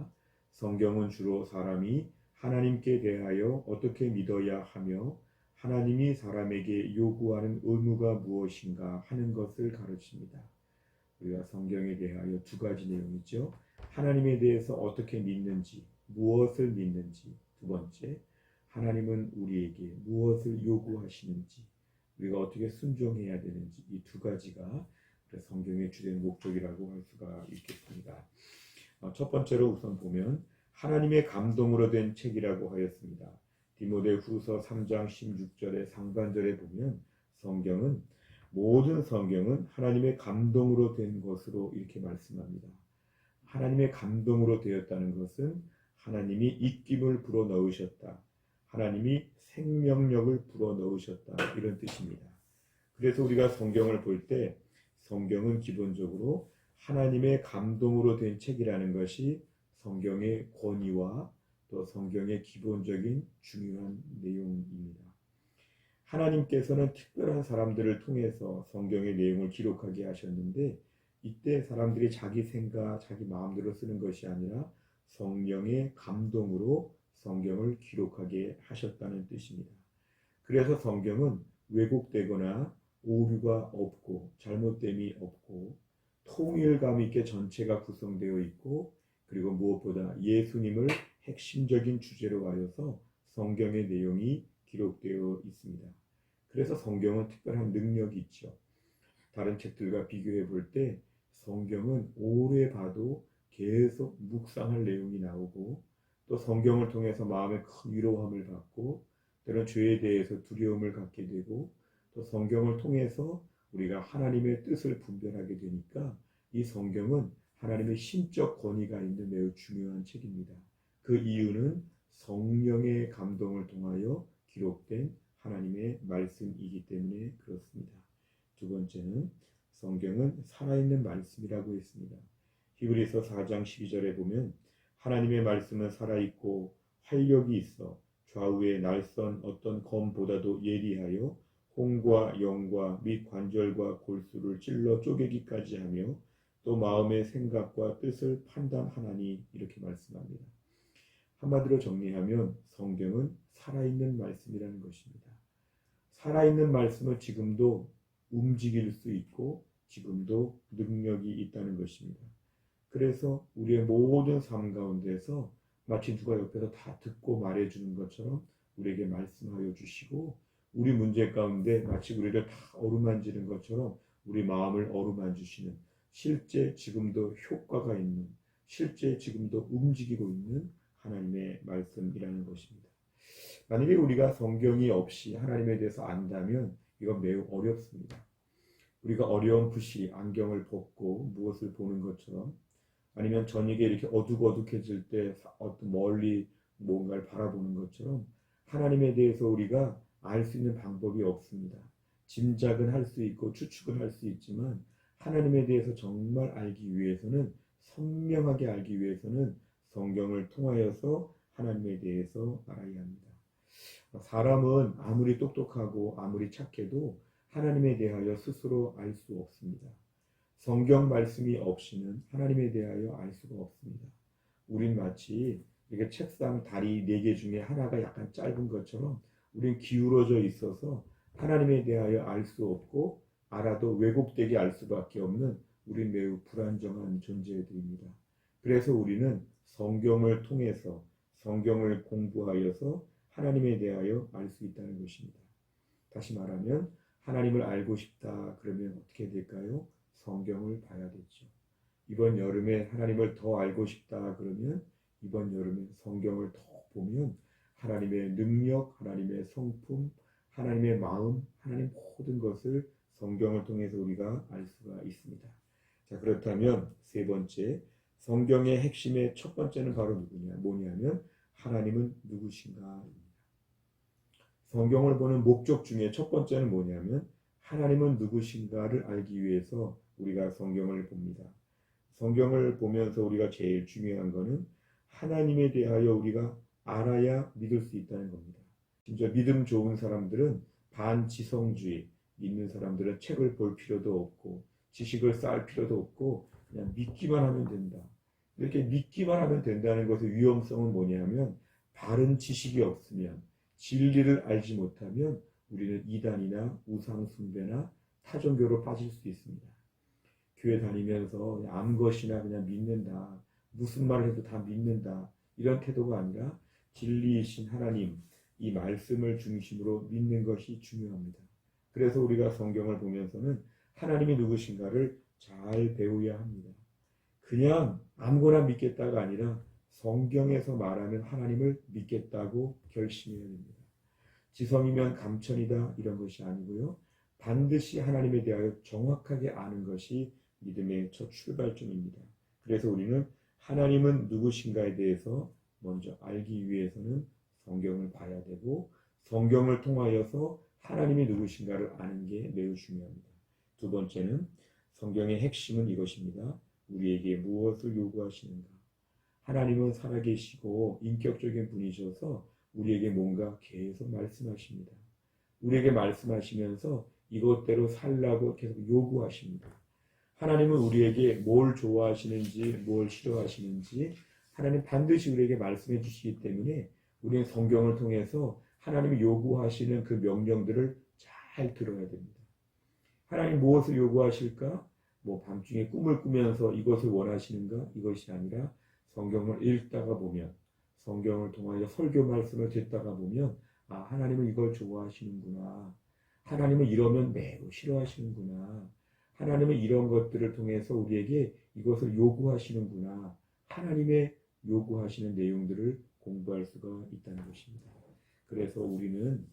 S1: 성경은 주로 사람이 하나님께 대하여 어떻게 믿어야 하며 하나님이 사람에게 요구하는 의무가 무엇인가 하는 것을 가르칩니다. 우리가 성경에 대하여 두 가지 내용이죠. 하나님에 대해서 어떻게 믿는지, 무엇을 믿는지. 두 번째, 하나님은 우리에게 무엇을 요구하시는지, 우리가 어떻게 순종해야 되는지, 이 두 가지가 성경의 주된 목적이라고 할 수가 있겠습니다. 첫 번째로 우선 보면 하나님의 감동으로 된 책이라고 하였습니다. 디모데후서 3장 16절의 상반절에 보면 모든 성경은 하나님의 감동으로 된 것으로 이렇게 말씀합니다. 하나님의 감동으로 되었다는 것은 하나님이 입김을 불어넣으셨다. 하나님이 생명력을 불어넣으셨다. 이런 뜻입니다. 그래서 우리가 성경을 볼 때 성경은 기본적으로 하나님의 감동으로 된 책이라는 것이 성경의 권위와 또 성경의 기본적인 중요한 내용입니다. 하나님께서는 특별한 사람들을 통해서 성경의 내용을 기록하게 하셨는데 이때 사람들이 자기 생각, 자기 마음대로 쓰는 것이 아니라 성령의 감동으로 성경을 기록하게 하셨다는 뜻입니다. 그래서 성경은 왜곡되거나 오류가 없고 잘못됨이 없고 통일감 있게 전체가 구성되어 있고 그리고 무엇보다 예수님을 핵심적인 주제로 하여서 성경의 내용이 기록되어 있습니다. 그래서 성경은 특별한 능력이 있죠. 다른 책들과 비교해 볼 때 성경은 오래 봐도 계속 묵상할 내용이 나오고 또 성경을 통해서 마음에 큰 위로함을 받고 때론 죄에 대해서 두려움을 갖게 되고 또 성경을 통해서 우리가 하나님의 뜻을 분별하게 되니까 이 성경은 하나님의 신적 권위가 있는 매우 중요한 책입니다. 그 이유는 성령의 감동을 통하여 기록된 하나님의 말씀이기 때문에 그렇습니다. 두 번째는 성경은 살아있는 말씀이라고 했습니다. 히브리서 4장 12절에 보면 하나님의 말씀은 살아있고 활력이 있어 좌우의 날선 어떤 검보다도 예리하여 홍과 영과 및 관절과 골수를 찔러 쪼개기까지 하며 또 마음의 생각과 뜻을 판단하나니 이렇게 말씀합니다. 한마디로 정리하면 성경은 살아있는 말씀이라는 것입니다. 살아있는 말씀은 지금도 움직일 수 있고 지금도 능력이 있다는 것입니다. 그래서 우리의 모든 삶 가운데서 마치 누가 옆에서 다 듣고 말해주는 것처럼 우리에게 말씀하여 주시고 우리 문제 가운데 마치 우리를 다 어루만지는 것처럼 우리 마음을 어루만지시는 실제 지금도 효과가 있는 실제 지금도 움직이고 있는 하나님의 말씀이라는 것입니다. 만약에 우리가 성경이 없이 하나님에 대해서 안다면 이건 매우 어렵습니다. 우리가 어렴풋이 안경을 벗고 무엇을 보는 것처럼 아니면 저녁에 이렇게 어둑어둑해질 때 멀리 뭔가를 바라보는 것처럼 하나님에 대해서 우리가 알 수 있는 방법이 없습니다. 짐작은 할 수 있고 추측은 할 수 있지만 하나님에 대해서 정말 알기 위해서는 선명하게 알기 위해서는 성경을 통하여서 하나님에 대해서 알아야 합니다. 사람은 아무리 똑똑하고 아무리 착해도 하나님에 대하여 스스로 알 수 없습니다. 성경 말씀이 없이는 하나님에 대하여 알 수가 없습니다. 우린 마치 이게 책상 다리 4개 중에 하나가 약간 짧은 것처럼 우리는 기울어져 있어서 하나님에 대하여 알 수 없고 알아도 왜곡되게 알 수밖에 없는 우리 매우 불안정한 존재들입니다. 그래서 우리는 성경을 통해서 성경을 공부하여서 하나님에 대하여 알 수 있다는 것입니다. 다시 말하면 하나님을 알고 싶다 그러면 어떻게 될까요? 성경을 봐야겠죠. 이번 여름에 하나님을 더 알고 싶다 그러면 이번 여름에 성경을 더 보면 하나님의 능력, 하나님의 성품, 하나님의 마음, 하나님 모든 것을 성경을 통해서 우리가 알 수가 있습니다. 자, 그렇다면 세 번째, 성경의 핵심의 첫 번째는 바로 뭐냐면 하나님은 누구신가입니다. 성경을 보는 목적 중에 첫 번째는 뭐냐면 하나님은 누구신가를 알기 위해서 우리가 성경을 봅니다. 성경을 보면서 우리가 제일 중요한 것은 하나님에 대하여 우리가 알아야 믿을 수 있다는 겁니다. 진짜 믿음 좋은 사람들은 반지성주의, 믿는 사람들은 책을 볼 필요도 없고 지식을 쌓을 필요도 없고 그냥 믿기만 하면 된다. 이렇게 믿기만 하면 된다는 것의 위험성은 뭐냐면 바른 지식이 없으면 진리를 알지 못하면 우리는 이단이나 우상숭배나 타종교로 빠질 수 있습니다. 교회 다니면서 아무것이나 그냥 믿는다. 무슨 말을 해도 다 믿는다. 이런 태도가 아니라 진리이신 하나님, 이 말씀을 중심으로 믿는 것이 중요합니다. 그래서 우리가 성경을 보면서는 하나님이 누구신가를 잘 배워야 합니다. 그냥 아무거나 믿겠다가 아니라 성경에서 말하는 하나님을 믿겠다고 결심해야 됩니다. 지성이면 감천이다 이런 것이 아니고요. 반드시 하나님에 대하여 정확하게 아는 것이 믿음의 첫 출발점입니다. 그래서 우리는 하나님은 누구신가에 대해서 먼저 알기 위해서는 성경을 봐야 되고 성경을 통하여서 하나님이 누구신가를 아는 게 매우 중요합니다. 두 번째는 성경의 핵심은 이것입니다. 우리에게 무엇을 요구하시는가? 하나님은 살아계시고 인격적인 분이셔서 우리에게 뭔가 계속 말씀하십니다. 우리에게 말씀하시면서 이것대로 살라고 계속 요구하십니다. 하나님은 우리에게 뭘 좋아하시는지 뭘 싫어하시는지 하나님 반드시 우리에게 말씀해 주시기 때문에 우리는 성경을 통해서 하나님이 요구하시는 그 명령들을 잘 들어야 됩니다. 하나님 무엇을 요구하실까? 밤중에 꿈을 꾸면서 이것을 원하시는가? 이것이 아니라 성경을 읽다가 보면 성경을 통하여 설교 말씀을 듣다가 보면 하나님은 이걸 좋아하시는구나. 하나님은 이러면 매우 싫어하시는구나. 하나님은 이런 것들을 통해서 우리에게 이것을 요구하시는구나. 하나님의 요구하시는 내용들을 공부할 수가 있다는 것입니다. 그래서 우리는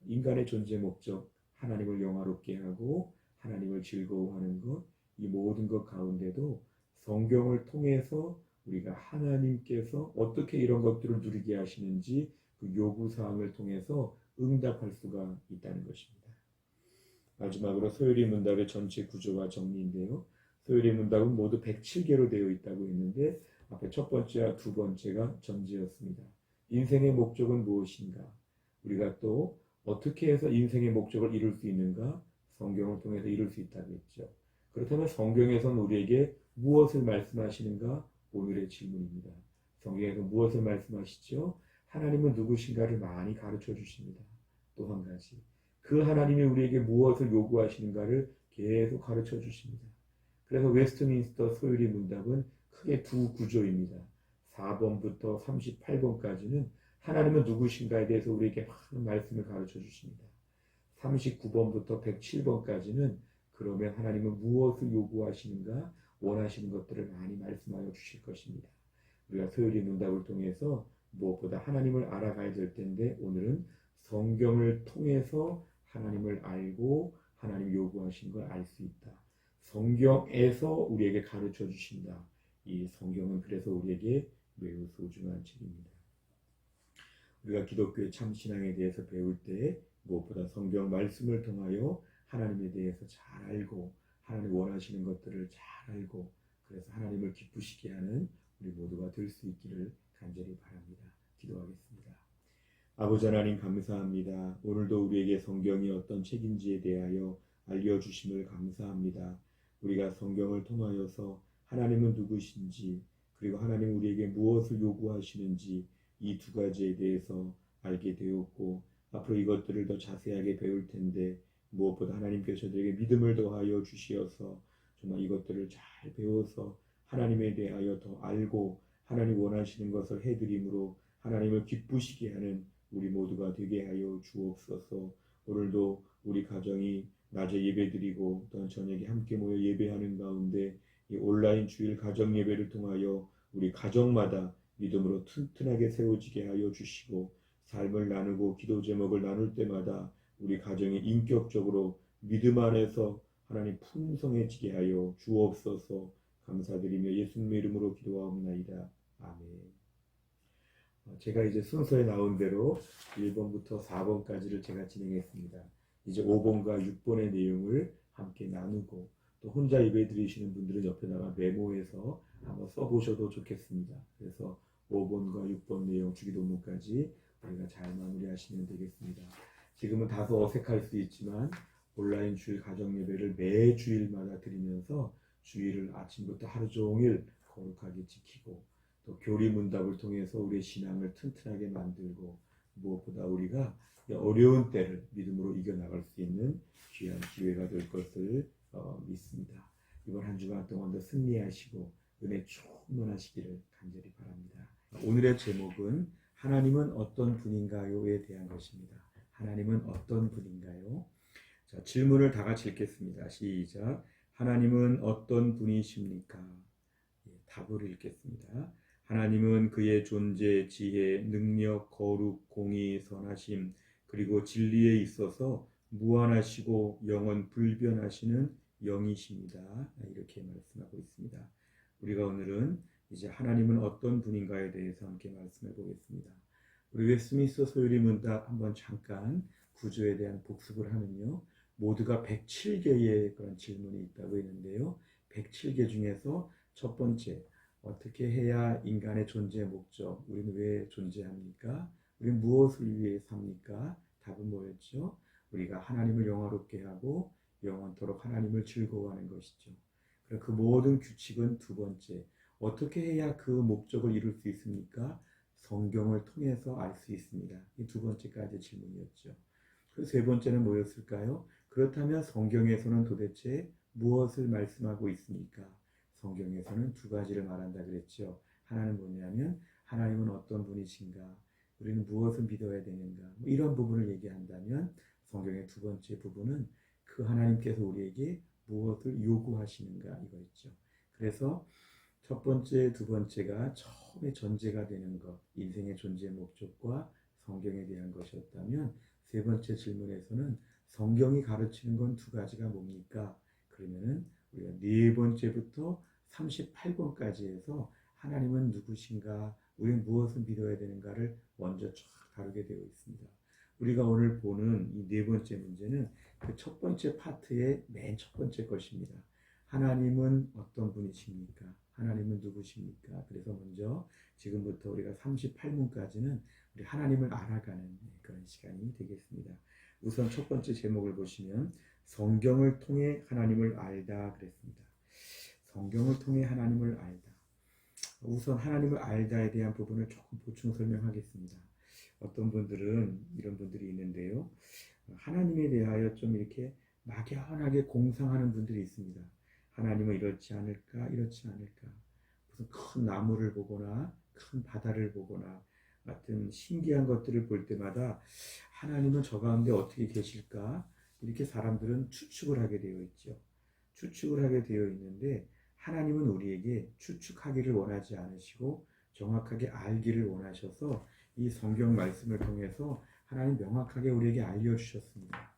S1: 인간의 존재 목적, 하나님을 영화롭게 하고 하나님을 즐거워하는 것, 이 모든 것 가운데도 성경을 통해서 우리가 하나님께서 어떻게 이런 것들을 누리게 하시는지 그 요구사항을 통해서 응답할 수가 있다는 것입니다. 마지막으로 소요리 문답의 전체 구조와 정리인데요. 소요리 문답은 모두 107개로 되어 있다고 했는데 앞에 첫 번째와 두 번째가 전제였습니다. 인생의 목적은 무엇인가? 우리가 또 어떻게 해서 인생의 목적을 이룰 수 있는가? 성경을 통해서 이룰 수 있다고 했죠. 그렇다면 성경에서는 우리에게 무엇을 말씀하시는가? 오늘의 질문입니다. 성경에서 무엇을 말씀하시죠? 하나님은 누구신가를 많이 가르쳐 주십니다. 또 한 가지. 그 하나님이 우리에게 무엇을 요구하시는가를 계속 가르쳐 주십니다. 그래서 웨스트민스터 소요리 문답은 크게 두 구조입니다. 4번부터 38번까지는 하나님은 누구신가에 대해서 우리에게 많은 말씀을 가르쳐 주십니다. 39번부터 107번까지는 그러면 하나님은 무엇을 요구하시는가 원하시는 것들을 많이 말씀하여 주실 것입니다. 우리가 소요리 문답을 통해서 무엇보다 하나님을 알아가야 될 텐데 오늘은 성경을 통해서 하나님을 알고 하나님 요구하신 걸 알 수 있다. 성경에서 우리에게 가르쳐 주신다. 이 성경은 그래서 우리에게 매우 소중한 책입니다. 우리가 기독교의 참신앙에 대해서 배울 때 무엇보다 성경 말씀을 통하여 하나님에 대해서 잘 알고 하나님 원하시는 것들을 잘 알고 그래서 하나님을 기쁘시게 하는 우리 모두가 될 수 있기를 간절히 바랍니다. 기도하겠습니다. 아버지 하나님 감사합니다. 오늘도 우리에게 성경이 어떤 책인지에 대하여 알려주심을 감사합니다. 우리가 성경을 통하여서 하나님은 누구신지 그리고 하나님 우리에게 무엇을 요구하시는지 이 두 가지에 대해서 알게 되었고 앞으로 이것들을 더 자세하게 배울 텐데 무엇보다 하나님께서 저들에게 믿음을 더하여 주시어서 정말 이것들을 잘 배워서 하나님에 대하여 더 알고 하나님 원하시는 것을 해드림으로 하나님을 기쁘시게 하는 우리 모두가 되게 하여 주옵소서. 오늘도 우리 가정이 낮에 예배드리고 또한 저녁에 함께 모여 예배하는 가운데 이 온라인 주일 가정 예배를 통하여 우리 가정마다 믿음으로 튼튼하게 세워지게 하여 주시고 삶을 나누고 기도 제목을 나눌 때마다 우리 가정이 인격적으로 믿음 안에서 하나님 풍성해지게 하여 주옵소서. 감사드리며 예수님의 이름으로 기도하옵나이다. 아멘. 제가 이제 순서에 나온 대로 1번부터 4번까지를 제가 진행했습니다. 이제 5번과 6번의 내용을 함께 나누고 또 혼자 예배 드리시는 분들은 옆에다가 메모해서 한번 써보셔도 좋겠습니다. 그래서 5번과 6번 내용 주기도문까지 우리가 잘 마무리하시면 되겠습니다. 지금은 다소 어색할 수 있지만 온라인 주일 가정 예배를 매 주일마다 드리면서 주일을 아침부터 하루 종일 거룩하게 지키고 또 교리 문답을 통해서 우리의 신앙을 튼튼하게 만들고 무엇보다 우리가 어려운 때를 믿음으로 이겨나갈 수 있는 귀한 기회가 될 것을 믿습니다. 이번 한 주간 동안도 승리하시고 은혜 충만하시기를 간절히 바랍니다. 오늘의 제목은 하나님은 어떤 분인가요에 대한 것입니다. 하나님은 어떤 분인가요? 자, 질문을 다 같이 읽겠습니다. 시작. 하나님은 어떤 분이십니까? 답을 읽겠습니다. 하나님은 그의 존재, 지혜, 능력, 거룩, 공의, 선하심, 그리고 진리에 있어서 무한하시고 영원 불변하시는 영이십니다. 이렇게 말씀하고 있습니다. 우리가 오늘은 이제 하나님은 어떤 분인가에 대해서 함께 말씀해 보겠습니다. 우리 웨스트민스터 소유리 문답 한번 잠깐 구조에 대한 복습을 하면요. 모두가 107개의 그런 질문이 있다고 했는데요. 107개 중에서 첫 번째, 어떻게 해야 인간의 존재 목적, 우리는 왜 존재합니까? 우리는 무엇을 위해 삽니까? 답은 뭐였죠? 우리가 하나님을 영화롭게 하고 영원토록 하나님을 즐거워하는 것이죠. 그리고 그 모든 규칙은 두 번째, 어떻게 해야 그 목적을 이룰 수 있습니까? 성경을 통해서 알 수 있습니다. 이 두 번째까지 질문이었죠. 그 세 번째는 뭐였을까요? 그렇다면 성경에서는 도대체 무엇을 말씀하고 있습니까? 성경에서는 두 가지를 말한다 그랬죠. 하나는 뭐냐면 하나님은 어떤 분이신가? 우리는 무엇을 믿어야 되는가? 이런 부분을 얘기한다면 성경의 두 번째 부분은 그 하나님께서 우리에게 무엇을 요구하시는가 이거였죠. 그래서 첫 번째, 두 번째가 처음에 전제가 되는 것, 인생의 존재 목적과 성경에 대한 것이었다면 세 번째 질문에서는 성경이 가르치는 건 두 가지가 뭡니까? 그러면은 우리가 네 번째부터 38번까지 해서 하나님은 누구신가, 우리는 무엇을 믿어야 되는가를 먼저 쫙 다루게 되어 있습니다. 우리가 오늘 보는 이 네 번째 문제는 그 첫 번째 파트의 맨 첫 번째 것입니다. 하나님은 어떤 분이십니까? 하나님은 누구십니까? 그래서 먼저 지금부터 우리가 38문까지는 우리 하나님을 알아가는 그런 시간이 되겠습니다. 우선 첫 번째 제목을 보시면 성경을 통해 하나님을 알다 그랬습니다. 성경을 통해 하나님을 알다. 우선 하나님을 알다에 대한 부분을 조금 보충 설명하겠습니다. 어떤 분들은 이런 분들이 있는데요. 하나님에 대하여 좀 이렇게 막연하게 공상하는 분들이 있습니다. 하나님은 이렇지 않을까, 이렇지 않을까. 무슨 큰 나무를 보거나 큰 바다를 보거나 같은 신기한 것들을 볼 때마다 하나님은 저 가운데 어떻게 계실까? 이렇게 사람들은 추측을 하게 되어 있죠. 추측을 하게 되어 있는데 하나님은 우리에게 추측하기를 원하지 않으시고 정확하게 알기를 원하셔서 이 성경 말씀을 통해서 하나님 명확하게 우리에게 알려주셨습니다.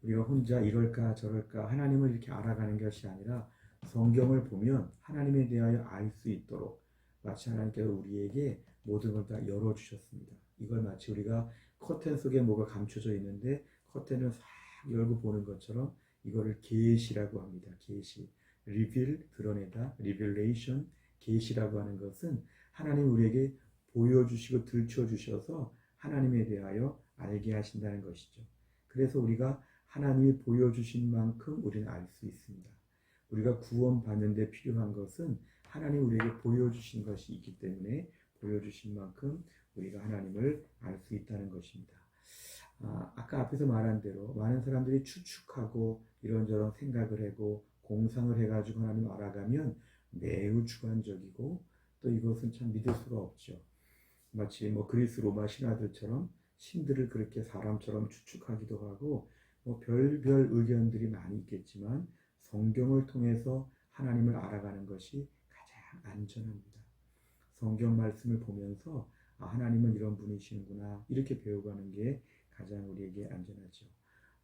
S1: 우리가 혼자 이럴까 저럴까 하나님을 이렇게 알아가는 것이 아니라 성경을 보면 하나님에 대하여 알 수 있도록 마치 하나님께서 우리에게 모든 걸 다 열어주셨습니다. 이걸 마치 우리가 커튼 속에 뭐가 감춰져 있는데 커튼을 싹 열고 보는 것처럼 이거를 계시라고 합니다. 계시, reveal, 드러내다, revelation, 계시라고 하는 것은 하나님 우리에게 보여주시고 들춰주셔서 하나님에 대하여 알게 하신다는 것이죠. 그래서 우리가 하나님이 보여주신 만큼 우리는 알 수 있습니다. 우리가 구원받는 데 필요한 것은 하나님 우리에게 보여주신 것이 있기 때문에 보여주신 만큼 우리가 하나님을 알 수 있다는 것입니다. 아까 앞에서 말한 대로 많은 사람들이 추측하고 이런저런 생각을 하고 공상을 해가지고 하나님을 알아가면 매우 주관적이고 또 이것은 참 믿을 수가 없죠. 마치 그리스 로마 신하들처럼 신들을 그렇게 사람처럼 추측하기도 하고 별별 의견들이 많이 있겠지만 성경을 통해서 하나님을 알아가는 것이 가장 안전합니다. 성경 말씀을 보면서 하나님은 이런 분이시는구나 이렇게 배워가는 게 가장 우리에게 안전하죠.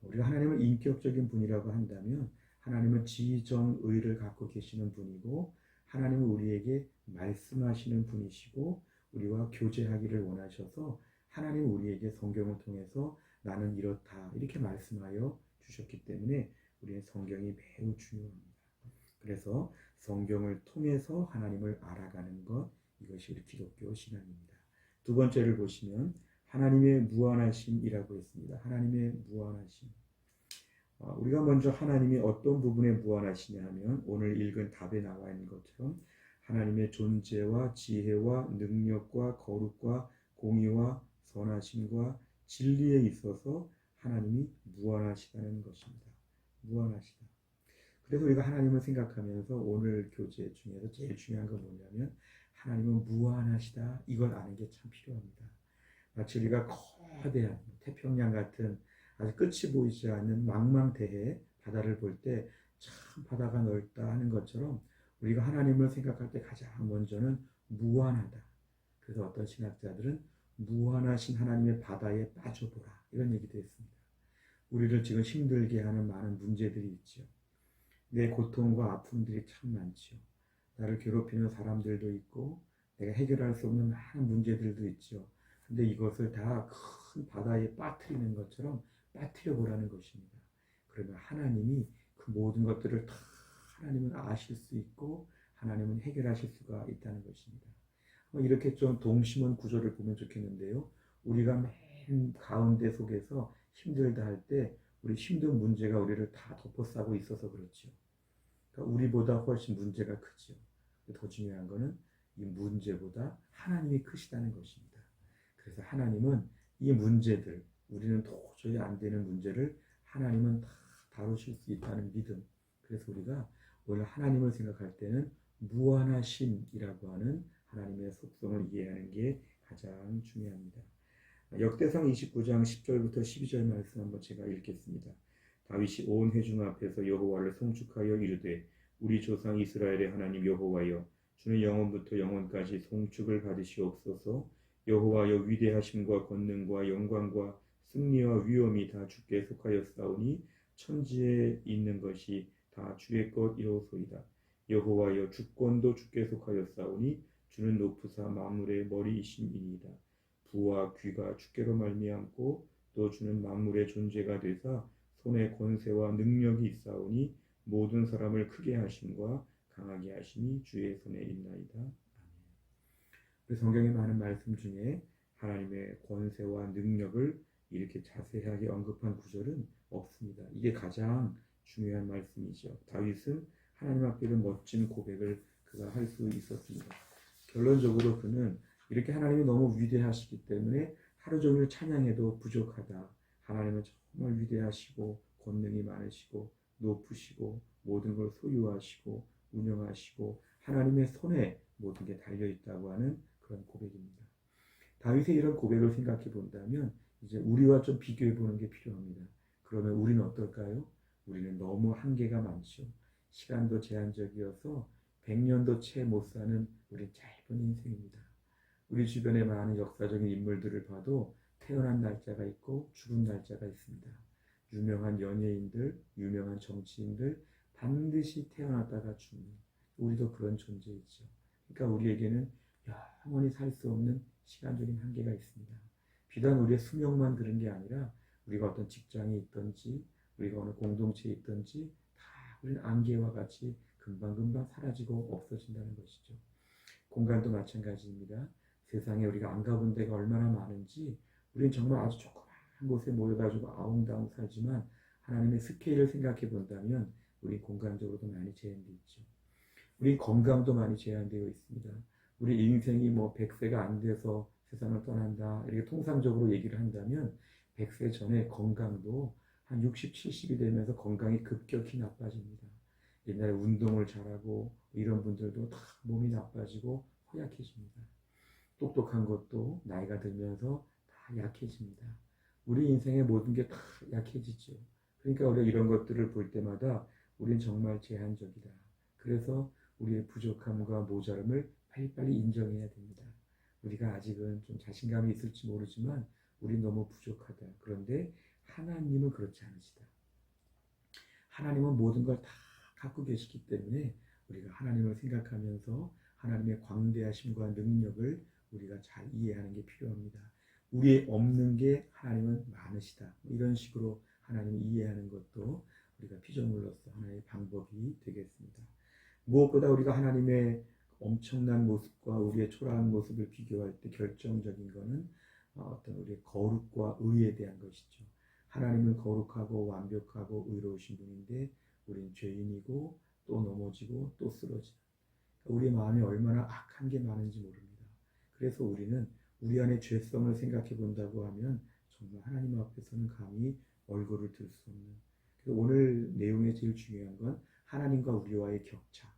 S1: 우리가 하나님을 인격적인 분이라고 한다면 하나님은 지정의를 갖고 계시는 분이고 하나님은 우리에게 말씀하시는 분이시고 우리와 교제하기를 원하셔서 하나님은 우리에게 성경을 통해서 나는 이렇다 이렇게 말씀하여 주셨기 때문에 우리의 성경이 매우 중요합니다. 그래서 성경을 통해서 하나님을 알아가는 것 이것이 우리 기독교 신앙입니다. 두 번째를 보시면 하나님의 무한하심이라고 했습니다. 하나님의 무한하심. 우리가 먼저 하나님이 어떤 부분에 무한하시냐 하면 오늘 읽은 답에 나와 있는 것처럼 하나님의 존재와 지혜와 능력과 거룩과 공의와 선하심과 진리에 있어서 하나님이 무한하시다는 것입니다. 무한하시다. 그래서 우리가 하나님을 생각하면서 오늘 교재 중에서 제일 중요한 건 뭐냐면 하나님은 무한하시다. 이걸 아는 게 참 필요합니다. 마치 우리가 거대한 태평양 같은 아주 끝이 보이지 않는 망망대해 바다를 볼 때 참 바다가 넓다 하는 것처럼 우리가 하나님을 생각할 때 가장 먼저는 무한하다. 그래서 어떤 신학자들은 무한하신 하나님의 바다에 빠져보라 이런 얘기도 했습니다. 우리를 지금 힘들게 하는 많은 문제들이 있죠. 내 고통과 아픔들이 참 많죠. 나를 괴롭히는 사람들도 있고 내가 해결할 수 없는 많은 문제들도 있죠. 근데 이것을 다 큰 바다에 빠뜨리는 것처럼 빠뜨려 보라는 것입니다. 그러면 하나님이 그 모든 것들을 다 하나님은 아실 수 있고 하나님은 해결하실 수가 있다는 것입니다. 이렇게 좀 동심원 구조를 보면 좋겠는데요. 우리가 맨 가운데 속에서 힘들다 할 때 우리 힘든 문제가 우리를 다 덮어싸고 있어서 그렇죠. 그러니까 우리보다 훨씬 문제가 크죠. 더 중요한 것은 이 문제보다 하나님이 크시다는 것입니다. 그래서 하나님은 이 문제들, 우리는 도저히 안 되는 문제를 하나님은 다 다루실 수 있다는 믿음. 그래서 우리가 오늘 하나님을 생각할 때는 무한하심이라고 하는 하나님의 속성을 이해하는 게 가장 중요합니다. 역대상 29장 10절부터 12절 말씀 한번 제가 읽겠습니다. 다윗이 온 회중 앞에서 여호와를 송축하여 이르되 우리 조상 이스라엘의 하나님 여호와여 주는 영원부터 영원까지 송축을 받으시옵소서. 여호와여 위대하심과 권능과 영광과 승리와 위엄이 다 주께 속하였사오니 천지에 있는 것이 다 주의 것이오소이다. 여호와여 주권도 주께 속하였사오니 주는 높으사 만물의 머리이심이니이다. 부와 귀가 주께로 말미암고 또 주는 만물의 존재가 되사 손에 권세와 능력이 있사오니 모든 사람을 크게 하심과 강하게 하심이 주의 손에 있나이다. 아멘. 우리 성경의 많은 말씀 중에 하나님의 권세와 능력을 이렇게 자세하게 언급한 구절은 없습니다. 이게 가장 중요한 말씀이죠. 다윗은 하나님 앞에서 멋진 고백을 그가 할 수 있었습니다. 결론적으로 그는 이렇게 하나님이 너무 위대하시기 때문에 하루 종일 찬양해도 부족하다. 하나님은 정말 위대하시고 권능이 많으시고 높으시고 모든 걸 소유하시고 운영하시고 하나님의 손에 모든 게 달려있다고 하는 그런 고백입니다. 다윗의 이런 고백을 생각해 본다면 이제 우리와 좀 비교해 보는 게 필요합니다. 그러면 우리는 어떨까요? 우리는 너무 한계가 많죠. 시간도 제한적이어서 100년도 채 못 사는 우리 짧은 인생입니다. 우리 주변의 많은 역사적인 인물들을 봐도 태어난 날짜가 있고 죽은 날짜가 있습니다. 유명한 연예인들, 유명한 정치인들 반드시 태어났다가 죽는 우리도 그런 존재이죠. 그러니까 우리에게는 영원히 살 수 없는 시간적인 한계가 있습니다. 비단 우리의 수명만 그런 게 아니라 우리가 어떤 직장에 있든지 우리가 어느 공동체에 있든지 다 우리는 안개와 같이 금방금방 사라지고 없어진다는 것이죠. 공간도 마찬가지입니다. 세상에 우리가 안 가본 데가 얼마나 많은지 우리는 정말 아주 조그만 곳에 모여가지고 아웅다웅 살지만 하나님의 스케일을 생각해 본다면 우리 공간적으로도 많이 제한되어 있죠. 우리 건강도 많이 제한되어 있습니다. 우리 인생이 뭐 100세가 안 돼서 세상을 떠난다. 이렇게 통상적으로 얘기를 한다면 100세 전에 건강도 한 60, 70이 되면서 건강이 급격히 나빠집니다. 옛날에 운동을 잘하고 이런 분들도 다 몸이 나빠지고 허약해집니다. 똑똑한 것도 나이가 들면서 다 약해집니다. 우리 인생의 모든 게 다 약해지죠. 그러니까 우리가 이런 것들을 볼 때마다 우리는 정말 제한적이다. 그래서 우리의 부족함과 모자람을 빨리빨리 인정해야 됩니다. 우리가 아직은 좀 자신감이 있을지 모르지만 우리 너무 부족하다. 그런데 하나님은 그렇지 않으시다. 하나님은 모든 걸 다 갖고 계시기 때문에 우리가 하나님을 생각하면서 하나님의 광대하심과 능력을 우리가 잘 이해하는 게 필요합니다. 우리의 없는 게 하나님은 많으시다. 이런 식으로 하나님을 이해하는 것도 우리가 피조물로서 하나의 방법이 되겠습니다. 무엇보다 우리가 하나님의 엄청난 모습과 우리의 초라한 모습을 비교할 때 결정적인 것은 어떤 우리의 거룩과 의에 대한 것이죠. 하나님은 거룩하고 완벽하고 의로우신 분인데 우리는 죄인이고 또 넘어지고 또 쓰러지는 우리 마음이 얼마나 악한 게 많은지 모릅니다. 그래서 우리는 우리 안의 죄성을 생각해 본다고 하면 정말 하나님 앞에서는 감히 얼굴을 들 수 없는. 그래서 오늘 내용의 제일 중요한 건 하나님과 우리와의 격차.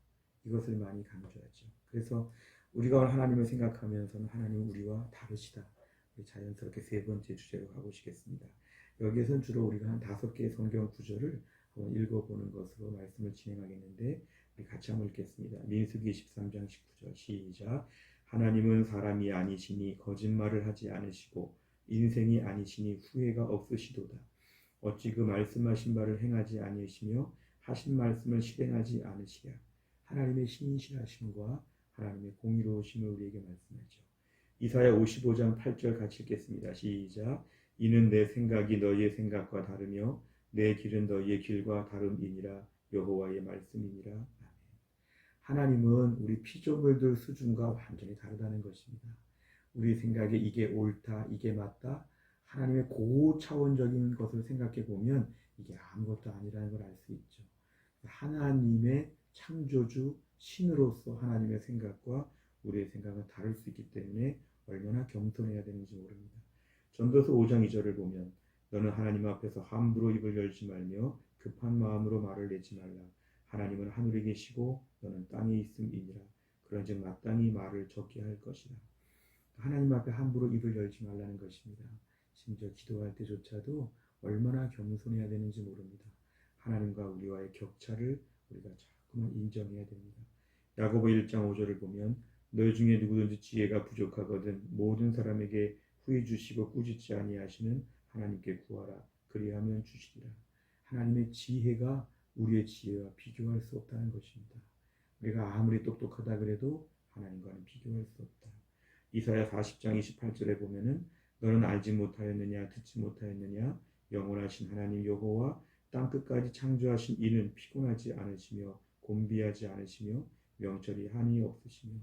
S1: 이것을 많이 강조하죠. 그래서 우리가 오늘 하나님을 생각하면서는 하나님은 우리와 다르시다. 자연스럽게 세 번째 주제로 가보시겠습니다. 여기에서는 주로 우리가 한 5개의 성경 구절을 한번 읽어보는 것으로 말씀을 진행하겠는데 우리 같이 한번 읽겠습니다. 민수기 23장 19절 시작. 하나님은 사람이 아니시니 거짓말을 하지 않으시고 인생이 아니시니 후회가 없으시도다. 어찌 그 말씀하신 바를 행하지 아니시며 하신 말씀을 실행하지 않으시랴. 하나님의 신실하심과 하나님의 공의로우심을 우리에게 말씀하죠. 이사야 55장 8절 같이 읽겠습니다. 시작. 이는 내 생각이 너희의 생각과 다르며 내 길은 너희의 길과 다름이니라. 여호와의 말씀이니라. 아멘. 하나님은 우리 피조물들 수준과 완전히 다르다는 것입니다. 우리 생각에 이게 옳다, 이게 맞다, 하나님의 고차원적인 것을 생각해 보면 이게 아무것도 아니라는 걸 알 수 있죠. 하나님의 창조주 신으로서 하나님의 생각과 우리의 생각은 다를 수 있기 때문에 얼마나 겸손해야 되는지 모릅니다. 전도서 5장 2절을 보면 너는 하나님 앞에서 함부로 입을 열지 말며 급한 마음으로 말을 내지 말라. 하나님은 하늘에 계시고 너는 땅에 있음이니라. 그런즉 마땅히 말을 적게 할 것이라. 하나님 앞에 함부로 입을 열지 말라는 것입니다. 심지어 기도할 때조차도 얼마나 겸손해야 되는지 모릅니다. 하나님과 우리와의 격차를 우리가 자꾸만 인정해야 됩니다. 야고보 1장 5절을 보면 너희 중에 누구든지 지혜가 부족하거든 모든 사람에게 후히 주시고 꾸짖지 아니하시는 하나님께 구하라. 그리하면 주시리라. 하나님의 지혜가 우리의 지혜와 비교할 수 없다는 것입니다. 우리가 아무리 똑똑하다 그래도 하나님과는 비교할 수 없다. 이사야 40장 28절에 보면은 너는 알지 못하였느냐 듣지 못하였느냐 영원하신 하나님 여호와 땅끝까지 창조하신 이는 피곤하지 않으시며 곤비하지 않으시며 명철이 한이 없으시며.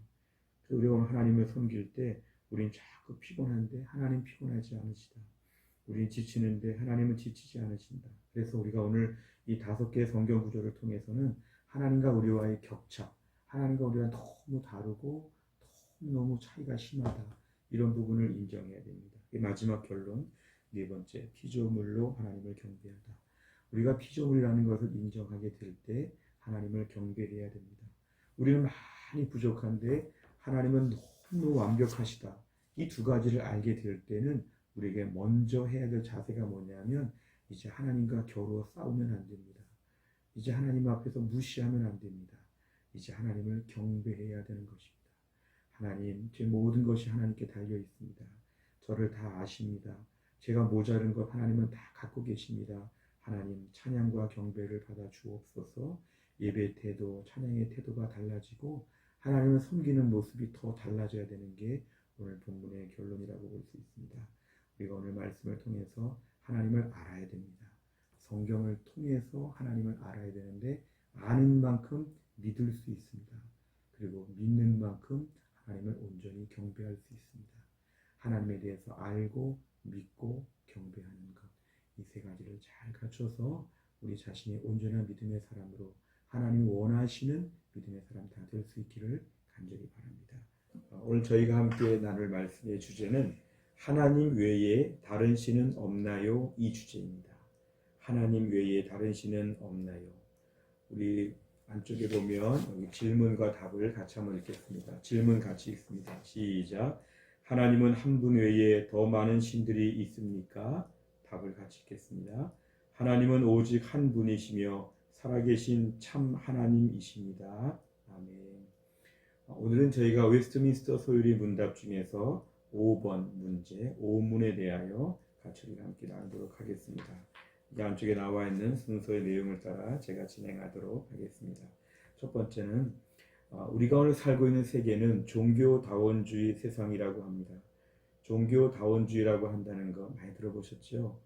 S1: 우리가 오늘 하나님을 섬길 때 우린 자꾸 피곤한데 하나님 피곤하지 않으시다. 우린 지치는데 하나님은 지치지 않으신다. 그래서 우리가 오늘 이 5개의 성경 구절을 통해서는 하나님과 우리와의 격차, 하나님과 우리가 너무 다르고 너무 차이가 심하다. 이런 부분을 인정해야 됩니다. 마지막 결론, 4번째, 피조물로 하나님을 경배하다. 우리가 피조물이라는 것을 인정하게 될 때 하나님을 경배해야 됩니다. 우리는 많이 부족한데 하나님은 너무 완벽하시다. 이 2가지를 알게 될 때는 우리에게 먼저 해야 될 자세가 뭐냐면 이제 하나님과 겨루어 싸우면 안 됩니다. 이제 하나님 앞에서 무시하면 안 됩니다. 이제 하나님을 경배해야 되는 것입니다. 하나님, 제 모든 것이 하나님께 달려 있습니다. 저를 다 아십니다. 제가 모자른 것 하나님은 다 갖고 계십니다. 하나님, 찬양과 경배를 받아 주옵소서. 예배 태도, 찬양의 태도가 달라지고 하나님을 섬기는 모습이 더 달라져야 되는 게 오늘 본문의 결론이라고 볼 수 있습니다. 우리가 오늘 말씀을 통해서 하나님을 알아야 됩니다. 성경을 통해서 하나님을 알아야 되는데 아는 만큼 믿을 수 있습니다. 그리고 믿는 만큼 하나님을 온전히 경배할 수 있습니다. 하나님에 대해서 알고 믿고 경배하는 것, 이 3가지를 잘 갖춰서 우리 자신의 온전한 믿음의 사람으로 하나님 원하시는 믿음의 사람 다 될 수 있기를 간절히 바랍니다. 오늘 저희가 함께 나눌 말씀의 주제는 하나님 외에 다른 신은 없나요? 이 주제입니다. 하나님 외에 다른 신은 없나요? 우리 안쪽에 보면 여기 질문과 답을 같이 한번 읽겠습니다. 질문 같이 읽습니다. 시작. 하나님은 한 분 외에 더 많은 신들이 있습니까? 답을 같이 읽겠습니다. 하나님은 오직 한 분이시며 살아계신 참 하나님이십니다. 아멘. 오늘은 저희가 웨스트민스터 소유리 문답 중에서 5번 문제, 5문에 대하여 같이 우리가 함께 나누도록 하겠습니다. 이 안쪽에 나와 있는 순서의 내용을 따라 제가 진행하도록 하겠습니다. 첫 번째는 우리가 오늘 살고 있는 세계는 종교다원주의 세상이라고 합니다. 종교다원주의라고 한다는 거 많이 들어보셨죠?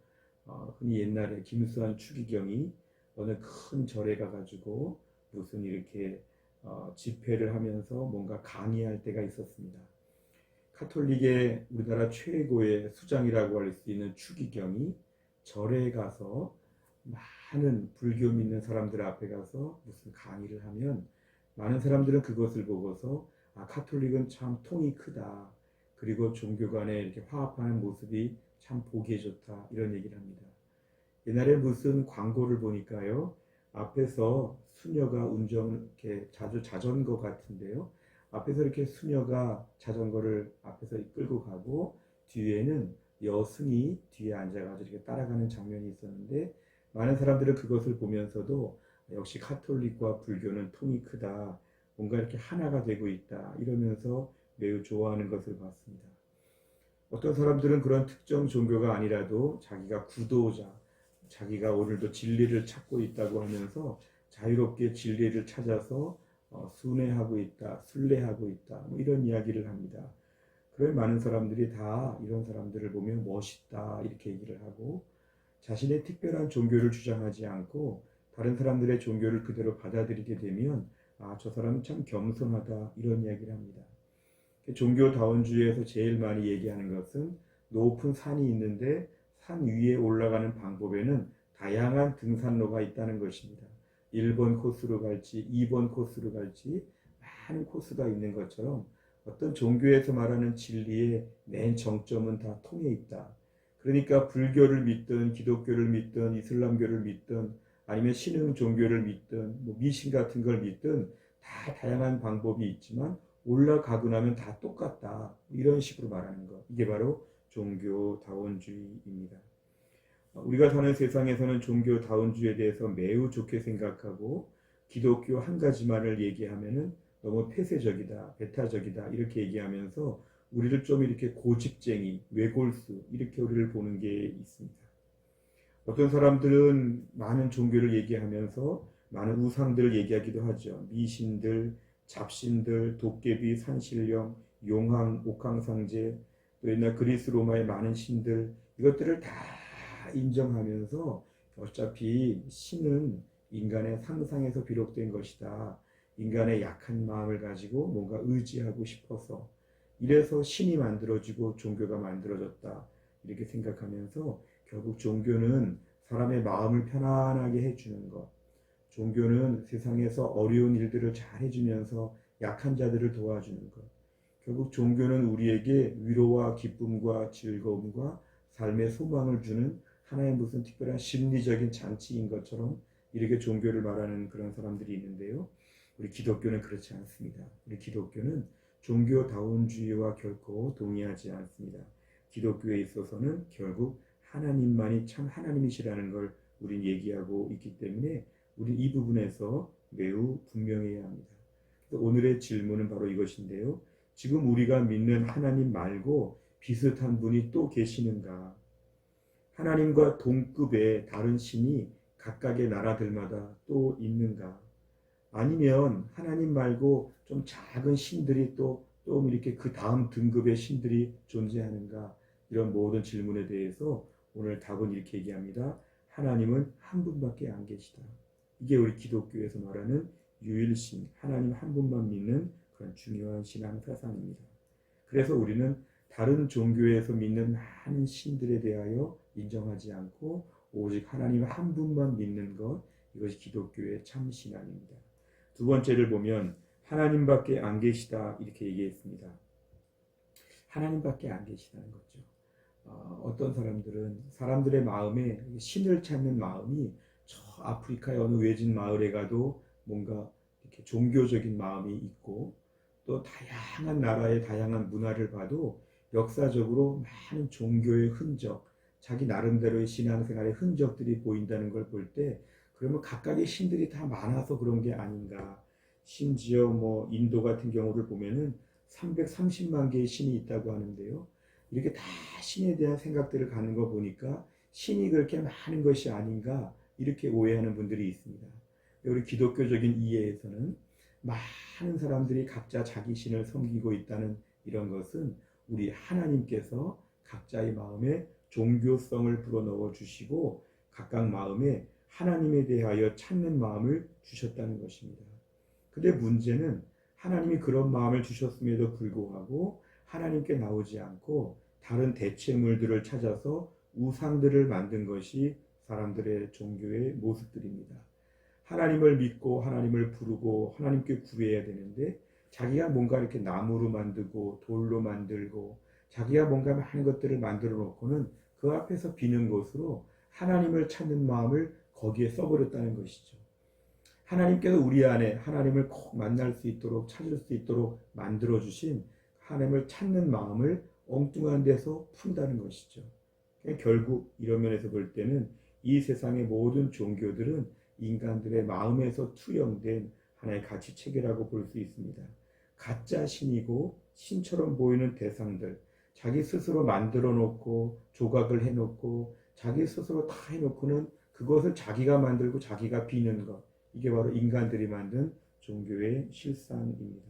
S1: 흔히 옛날에 김수환 추기경이 어느 큰 절에 가가지고 무슨 이렇게 집회를 하면서 뭔가 강의할 때가 있었습니다. 카톨릭의 우리나라 최고의 수장이라고 할 수 있는 추기경이 절에 가서 많은 불교 믿는 사람들 앞에 가서 무슨 강의를 하면 많은 사람들은 그것을 보고서 카톨릭은 참 통이 크다. 그리고 종교 간에 이렇게 화합하는 모습이 참 보기에 좋다. 이런 얘기를 합니다. 옛날에 무슨 광고를 보니까요. 앞에서 수녀가 이렇게 자전거 같은데요. 앞에서 이렇게 수녀가 자전거를 앞에서 끌고 가고 뒤에는 여승이 뒤에 앉아가지고 이렇게 따라가는 장면이 있었는데 많은 사람들은 그것을 보면서도 역시 카톨릭과 불교는 통이 크다. 뭔가 이렇게 하나가 되고 있다. 이러면서 매우 좋아하는 것을 봤습니다. 어떤 사람들은 그런 특정 종교가 아니라도 자기가 구도자, 자기가 오늘도 진리를 찾고 있다고 하면서 자유롭게 진리를 찾아서 순회하고 있다, 순례하고 있다, 뭐 이런 이야기를 합니다. 그런 많은 사람들이 다 이런 사람들을 보면 멋있다 이렇게 얘기를 하고 자신의 특별한 종교를 주장하지 않고 다른 사람들의 종교를 그대로 받아들이게 되면 저 사람은 참 겸손하다 이런 이야기를 합니다. 종교다원주의에서 제일 많이 얘기하는 것은 높은 산이 있는데 산 위에 올라가는 방법에는 다양한 등산로가 있다는 것입니다. 1번 코스로 갈지 2번 코스로 갈지 많은 코스가 있는 것처럼 어떤 종교에서 말하는 진리의 맨 정점은 다 통해 있다. 그러니까 불교를 믿든 기독교를 믿든 이슬람교를 믿든 아니면 신흥 종교를 믿든 뭐 미신 같은 걸 믿든 다 다양한 방법이 있지만 올라가고 나면 다 똑같다. 이런 식으로 말하는 것. 이게 바로 종교다원주의입니다. 우리가 사는 세상에서는 종교다원주의에 대해서 매우 좋게 생각하고 기독교 한 가지만을 얘기하면은 너무 폐쇄적이다, 배타적이다 이렇게 얘기하면서 우리를 좀 이렇게 고집쟁이, 외골수 이렇게 우리를 보는 게 있습니다. 어떤 사람들은 많은 종교를 얘기하면서 많은 우상들을 얘기하기도 하죠. 미신들, 잡신들, 도깨비, 산신령, 용왕, 옥황상제, 또 옛날 그리스 로마의 많은 신들 이것들을 다 인정하면서 어차피 신은 인간의 상상에서 비롯된 것이다. 인간의 약한 마음을 가지고 뭔가 의지하고 싶어서 이래서 신이 만들어지고 종교가 만들어졌다. 이렇게 생각하면서 결국 종교는 사람의 마음을 편안하게 해주는 것. 종교는 세상에서 어려운 일들을 잘 해주면서 약한 자들을 도와주는 것. 결국 종교는 우리에게 위로와 기쁨과 즐거움과 삶의 소망을 주는 하나의 무슨 특별한 심리적인 잔치인 것처럼 이렇게 종교를 말하는 그런 사람들이 있는데요. 우리 기독교는 그렇지 않습니다. 우리 기독교는 종교다원주의와 결코 동의하지 않습니다. 기독교에 있어서는 결국 하나님만이 참 하나님이시라는 걸 우린 얘기하고 있기 때문에 우리 이 부분에서 매우 분명해야 합니다. 오늘의 질문은 바로 이것인데요. 지금 우리가 믿는 하나님 말고 비슷한 분이 또 계시는가? 하나님과 동급의 다른 신이 각각의 나라들마다 또 있는가? 아니면 하나님 말고 좀 작은 신들이 또 이렇게 그 다음 등급의 신들이 존재하는가? 이런 모든 질문에 대해서 오늘 답은 이렇게 얘기합니다. 하나님은 한 분밖에 안 계시다. 이게 우리 기독교에서 말하는 유일신, 하나님 한 분만 믿는 그런 중요한 신앙 사상입니다. 그래서 우리는 다른 종교에서 믿는 많은 신들에 대하여 인정하지 않고 오직 하나님 한 분만 믿는 것, 이것이 기독교의 참 신앙입니다. 두 번째를 보면 하나님밖에 안 계시다 이렇게 얘기했습니다. 하나님밖에 안 계시다는 거죠. 어떤 사람들은 사람들의 마음에 신을 찾는 마음이 저 아프리카의 어느 외진 마을에 가도 뭔가 이렇게 종교적인 마음이 있고 또 다양한 나라의 다양한 문화를 봐도 역사적으로 많은 종교의 흔적, 자기 나름대로의 신앙생활의 흔적들이 보인다는 걸 볼 때 그러면 각각의 신들이 다 많아서 그런 게 아닌가. 심지어 뭐 인도 같은 경우를 보면은 330만 개의 신이 있다고 하는데요. 이렇게 다 신에 대한 생각들을 가는 거 보니까 신이 그렇게 많은 것이 아닌가 이렇게 오해하는 분들이 있습니다. 우리 기독교적인 이해에서는 많은 사람들이 각자 자기 신을 섬기고 있다는 이런 것은 우리 하나님께서 각자의 마음에 종교성을 불어넣어 주시고 각각 마음에 하나님에 대하여 찾는 마음을 주셨다는 것입니다. 근데 문제는 하나님이 그런 마음을 주셨음에도 불구하고 하나님께 나오지 않고 다른 대체물들을 찾아서 우상들을 만든 것이 사람들의 종교의 모습들입니다. 하나님을 믿고 하나님을 부르고 하나님께 구해야 되는데 자기가 뭔가 이렇게 나무로 만들고 돌로 만들고 자기가 뭔가 많은 것들을 만들어 놓고는 그 앞에서 비는 것으로 하나님을 찾는 마음을 거기에 써버렸다는 것이죠. 하나님께서 우리 안에 하나님을 꼭 만날 수 있도록 찾을 수 있도록 만들어 주신 하나님을 찾는 마음을 엉뚱한 데서 푼다는 것이죠. 결국 이런 면에서 볼 때는 이 세상의 모든 종교들은 인간들의 마음에서 투영된 하나의 가치 체계라고 볼 수 있습니다. 가짜 신이고 신처럼 보이는 대상들, 자기 스스로 만들어 놓고 조각을 해 놓고 자기 스스로 다 해 놓고는 그것을 자기가 만들고 자기가 비는 것, 이게 바로 인간들이 만든 종교의 실상입니다.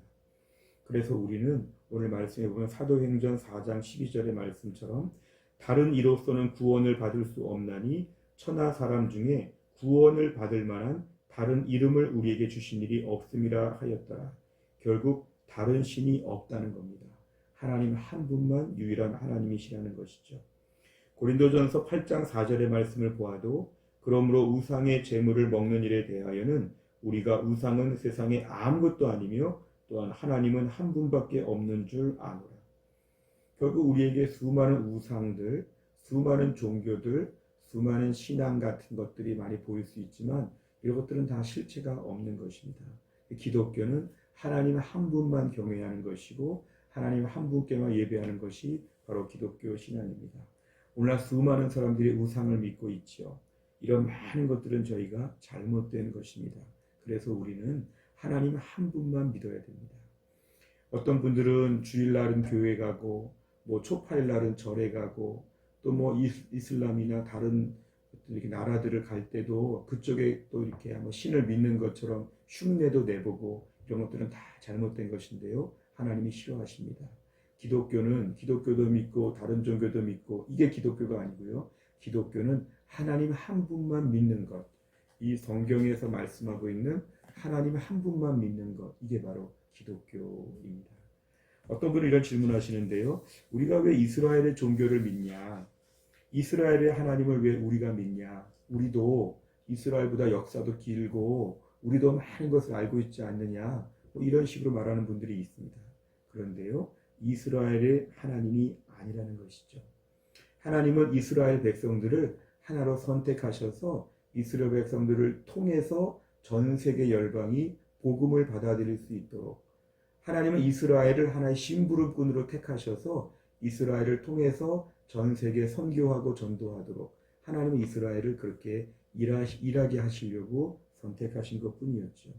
S1: 그래서 우리는 오늘 말씀에 보면 사도행전 4장 12절의 말씀처럼 다른 이로서는 구원을 받을 수 없나니 천하 사람 중에 구원을 받을 만한 다른 이름을 우리에게 주신 일이 없음이라 하였더라. 결국 다른 신이 없다는 겁니다. 하나님 한 분만 유일한 하나님이시라는 것이죠. 고린도전서 8장 4절의 말씀을 보아도 그러므로 우상의 제물을 먹는 일에 대하여는 우리가 우상은 세상에 아무것도 아니며 또한 하나님은 한 분밖에 없는 줄 아노라. 결국 우리에게 수많은 우상들, 수많은 종교들, 수많은 신앙 같은 것들이 많이 보일 수 있지만 이런 것들은 다 실체가 없는 것입니다. 기독교는 하나님 한 분만 경외하는 것이고 하나님 한 분께만 예배하는 것이 바로 기독교 신앙입니다. 오늘날 수많은 사람들이 우상을 믿고 있지요. 이런 많은 것들은 저희가 잘못된 것입니다. 그래서 우리는 하나님 한 분만 믿어야 됩니다. 어떤 분들은 주일날은 교회 가고 뭐 초파일날은 절에 가고 또 뭐 이슬람이나 다른 이렇게 나라들을 갈 때도 그쪽에 또 이렇게 뭐 신을 믿는 것처럼 흉내도 내보고 이런 것들은 다 잘못된 것인데요. 하나님이 싫어하십니다. 기독교는 기독교도 믿고 다른 종교도 믿고 이게 기독교가 아니고요. 기독교는 하나님 한 분만 믿는 것. 이 성경에서 말씀하고 있는 하나님 한 분만 믿는 것. 이게 바로 기독교입니다. 어떤 분은 이런 질문하시는데요. 우리가 왜 이스라엘의 종교를 믿냐? 이스라엘의 하나님을 왜 우리가 믿냐? 우리도 이스라엘보다 역사도 길고 우리도 많은 것을 알고 있지 않느냐? 뭐 이런 식으로 말하는 분들이 있습니다. 그런데요. 이스라엘의 하나님이 아니라는 것이죠. 하나님은 이스라엘 백성들을 하나로 선택하셔서 이스라엘 백성들을 통해서 전 세계 열방이 복음을 받아들일 수 있도록 하나님은 이스라엘을 하나의 심부름꾼으로 택하셔서 이스라엘을 통해서 전 세계 선교하고 전도하도록 하나님은 이스라엘을 그렇게 일하게 하시려고 선택하신 것뿐이었죠.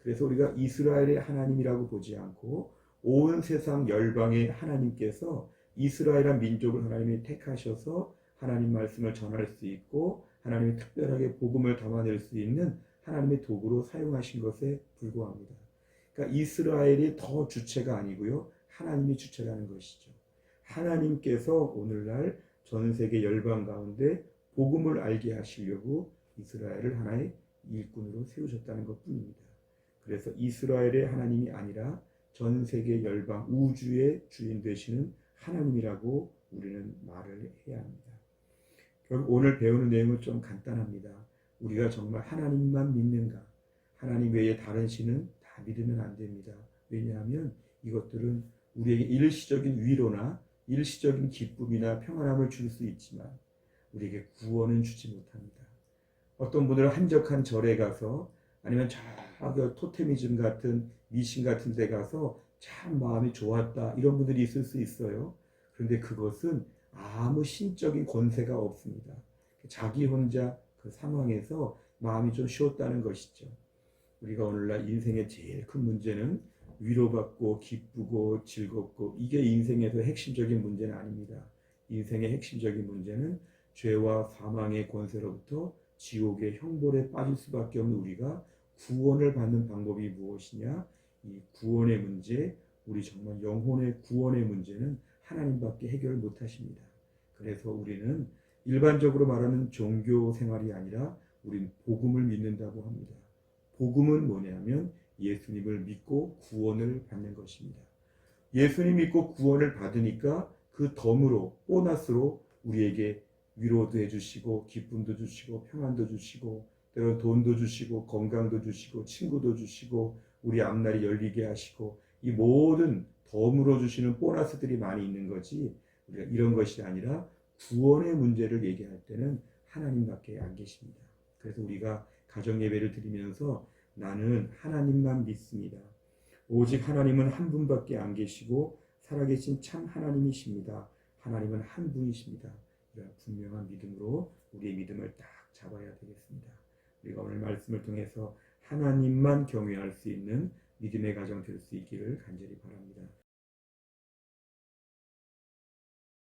S1: 그래서 우리가 이스라엘의 하나님이라고 보지 않고 온 세상 열방의 하나님께서 이스라엘한 민족을 하나님이 택하셔서 하나님 말씀을 전할 수 있고 하나님이 특별하게 복음을 담아낼 수 있는 하나님의 도구로 사용하신 것에 불과합니다. 그러니까 이스라엘이 더 주체가 아니고요. 하나님이 주체라는 것이죠. 하나님께서 오늘날 전 세계 열방 가운데 복음을 알게 하시려고 이스라엘을 하나의 일꾼으로 세우셨다는 것뿐입니다. 그래서 이스라엘의 하나님이 아니라 전 세계 열방 우주의 주인 되시는 하나님이라고 우리는 말을 해야 합니다. 결국 오늘 배우는 내용은 좀 간단합니다. 우리가 정말 하나님만 믿는가? 하나님 외에 다른 신은 다 믿으면 안 됩니다. 왜냐하면 이것들은 우리에게 일시적인 위로나 일시적인 기쁨이나 평안함을 줄 수 있지만 우리에게 구원은 주지 못합니다. 어떤 분들은 한적한 절에 가서 아니면 저 토테미즘 같은 미신 같은 데 가서 참 마음이 좋았다 이런 분들이 있을 수 있어요. 그런데 그것은 아무 신적인 권세가 없습니다. 자기 혼자 그 상황에서 마음이 좀 쉬었다는 것이죠. 우리가 오늘날 인생의 제일 큰 문제는 위로받고 기쁘고 즐겁고 이게 인생에서 핵심적인 문제는 아닙니다. 인생의 핵심적인 문제는 죄와 사망의 권세로부터 지옥의 형벌에 빠질 수밖에 없는 우리가 구원을 받는 방법이 무엇이냐? 이 구원의 문제, 우리 정말 영혼의 구원의 문제는 하나님밖에 해결을 못하십니다. 그래서 우리는 일반적으로 말하는 종교 생활이 아니라 우리는 복음을 믿는다고 합니다. 복음은 뭐냐면 예수님을 믿고 구원을 받는 것입니다. 예수님 믿고 구원을 받으니까 그 덤으로 보너스로 우리에게 위로도 해주시고 기쁨도 주시고 평안도 주시고 때론 돈도 주시고 건강도 주시고 친구도 주시고 우리 앞날이 열리게 하시고 이 모든 덤으로 주시는 보너스들이 많이 있는 거지 우리가 이런 것이 아니라 구원의 문제를 얘기할 때는 하나님밖에 안 계십니다. 그래서 우리가 가정예배를 드리면서 나는 하나님만 믿습니다. 오직 하나님은 한 분밖에 안 계시고 살아계신 참 하나님이십니다. 하나님은 한 분이십니다. 이런 분명한 믿음으로 우리의 믿음을 딱 잡아야 되겠습니다. 우리가 오늘 말씀을 통해서 하나님만 경외할 수 있는 믿음의 가정 될 수 있기를 간절히 바랍니다.